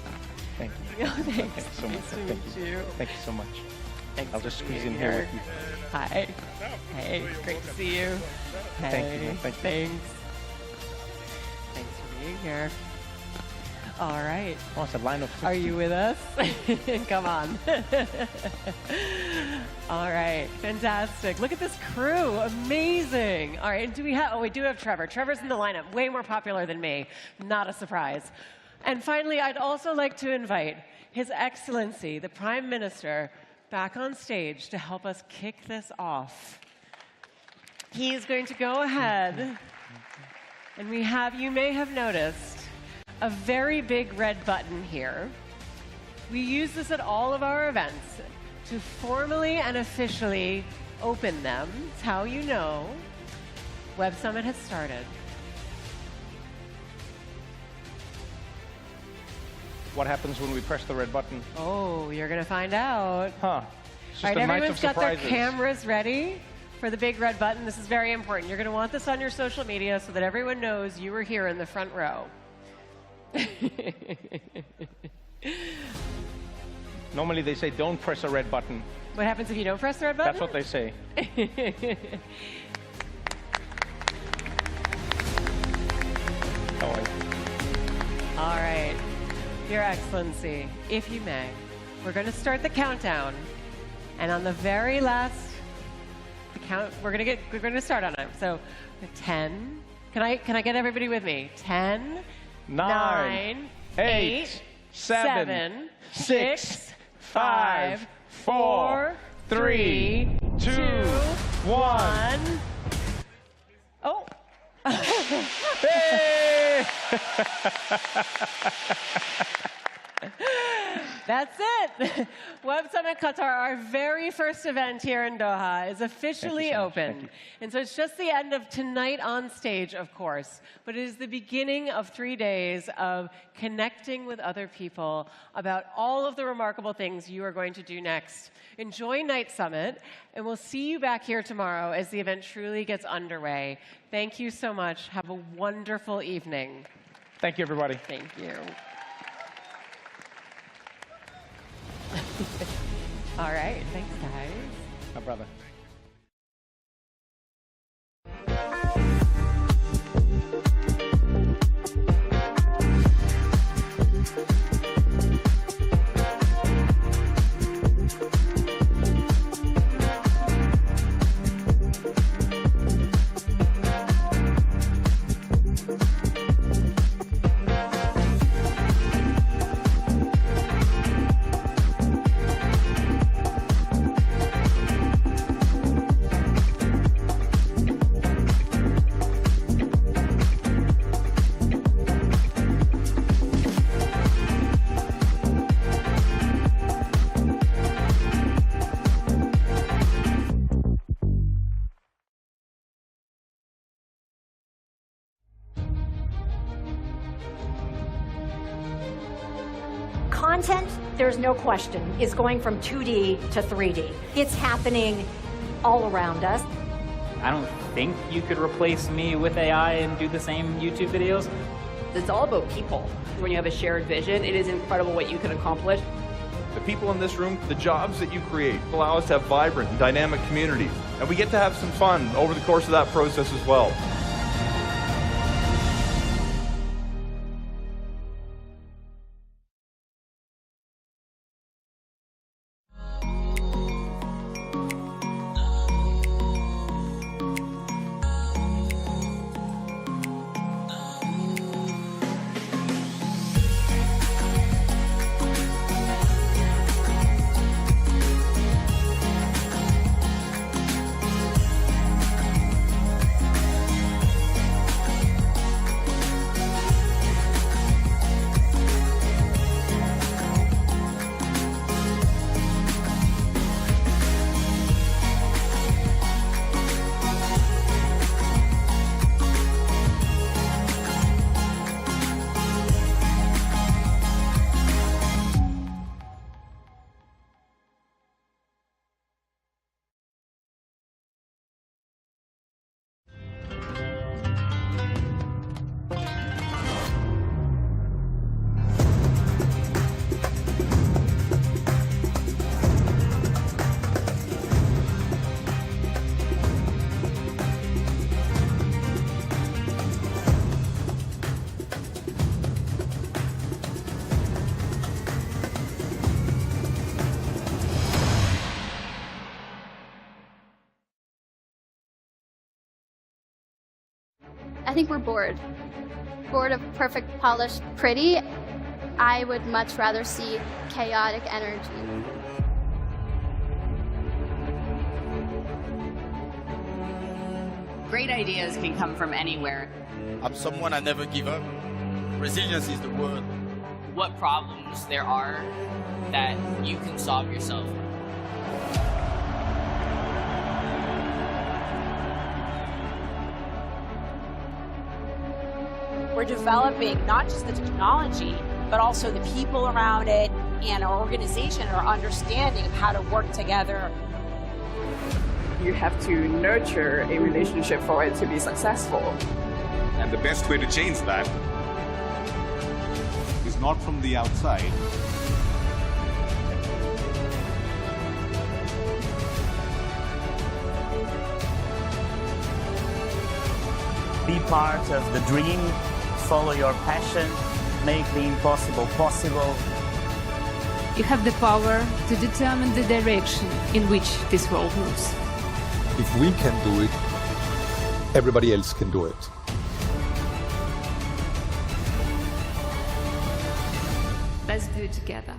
Thank you. Oh, thanks. Thanks so much. Nice to Thank meet you. Thank you so much. Thanks I'll just for squeeze being in here with you. Hi. Hey, great to see you. Hey, Thank you. Thank you. Thanks. Thanks for being here. All right. Oh, it's a line of 50. Are you with us? Come on. All right. Fantastic. Look at this crew. Amazing. All right. And do we have, oh, we do have Trevor. Trevor's in the lineup. Way more popular than me. Not a surprise. And finally, I'd also like to invite His Excellency, the Prime Minister, back on stage to help us kick this off. He is going to go ahead, and we have, you may have noticed, a very big red button here. We use this at all of our events to formally and officially open them. It's how you know Web Summit has started. What happens when we press the red button? Oh, you're going to find out. Huh. It's All just right, a night everyone's of got their surprises. cameras ready for the big red button. This is very important. You're going to want this on your social media so that everyone knows you were here in the front row. Normally they say don't press a red button. What happens if you don't press the red button? That's what they say. All right. Your Excellency, if you may, we're going to start the countdown. And on the very last count, we're going to start on it. So 10. Can I get everybody with me? 10, 9, 8, 7, 6, 5, 4, 3, 2, 1. Oh. Hey! That's it. Web Summit Qatar, our very first event here in Doha, is officially open. And so it's just the end of tonight on stage, of course, but it is the beginning of 3 days of connecting with other people about all of the remarkable things you are going to do next. Enjoy Night Summit, and we'll see you back here tomorrow as the event truly gets underway. Thank you so much. Have a wonderful evening. Thank you, everybody. Thank you. All right. Thanks, guys. My brother. Content, there's no question, is going from 2D to 3D. It's happening all around us. I don't think you could replace me with AI and do the same YouTube videos. It's all about people. When you have a shared vision, it is incredible what you can accomplish. The people in this room, the jobs that you create, allow us to have vibrant, dynamic communities. And we get to have some fun over the course of that process as well. I think we're bored. Bored of perfect, polished, pretty. I would much rather see chaotic energy. Great ideas can come from anywhere. I'm someone I never give up. Resilience is the word. What problems there are that you can solve yourself. We're developing not just the technology, but also the people around it and our organization, our understanding of how to work together. You have to nurture a relationship for it to be successful. And the best way to change that is not from the outside. Be part of the dream, follow your passion, make the impossible possible. You have the power to determine the direction in which this world moves. If we can do it, everybody else can do it. Let's do it together.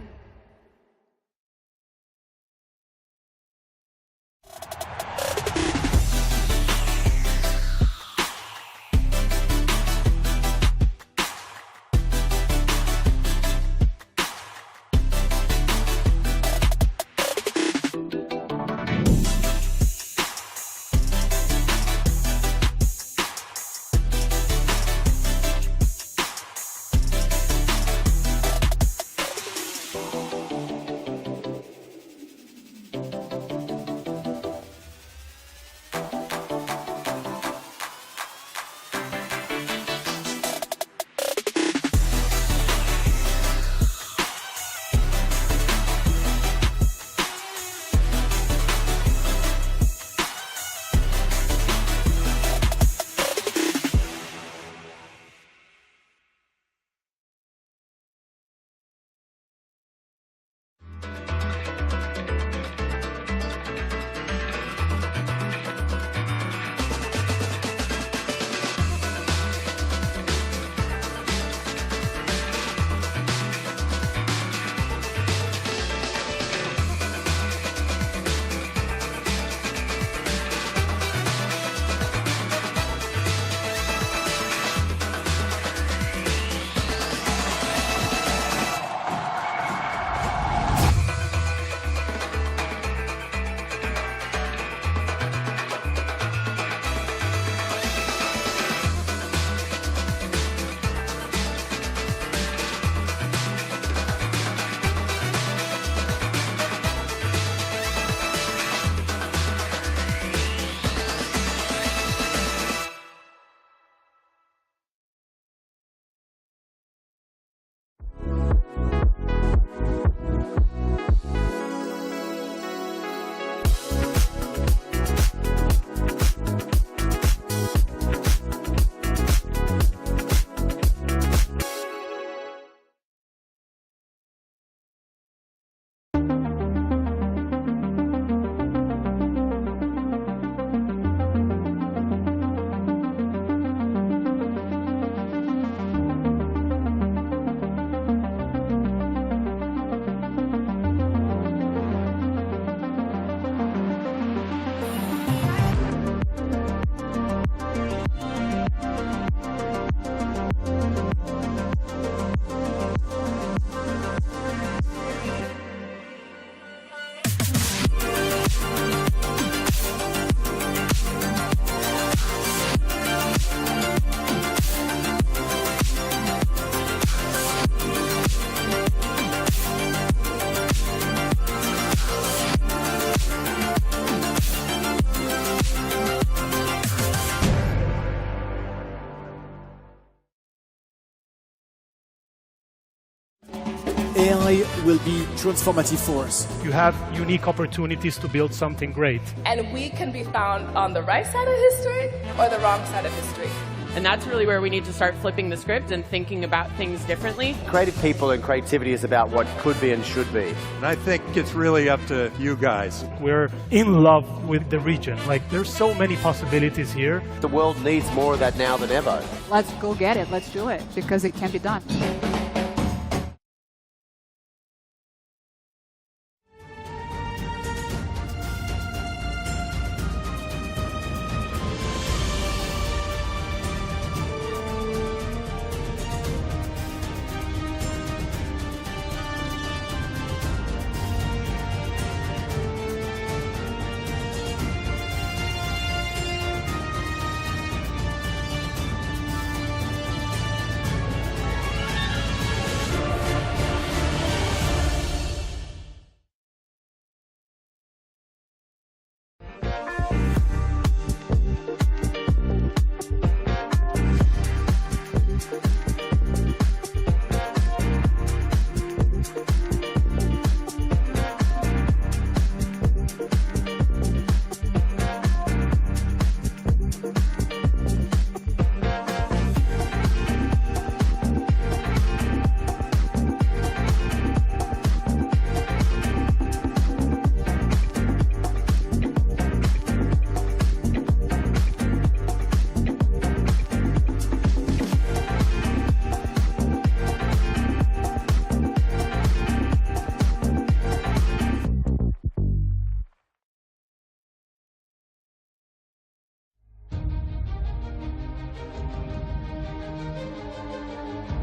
AI will be transformative force. You have unique opportunities to build something great. And we can be found on the right side of history or the wrong side of history. And that's really where we need to start flipping the script and thinking about things differently. Creative people and creativity is about what could be and should be. And I think it's really up to you guys. We're in love with the region. Like, there's so many possibilities here. The world needs more of that now than ever. Let's go get it. Let's do it, because it can be done.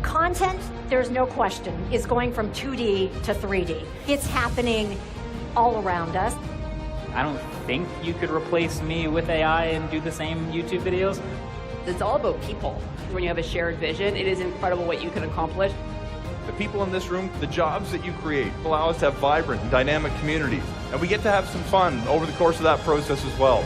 Content, there's no question, is going from 2D to 3D. It's happening all around us. I don't think you could replace me with AI and do the same YouTube videos. It's all about people. When you have a shared vision, it is incredible what you can accomplish. The people in this room, the jobs that you create allow us to have vibrant and dynamic communities. And we get to have some fun over the course of that process as well.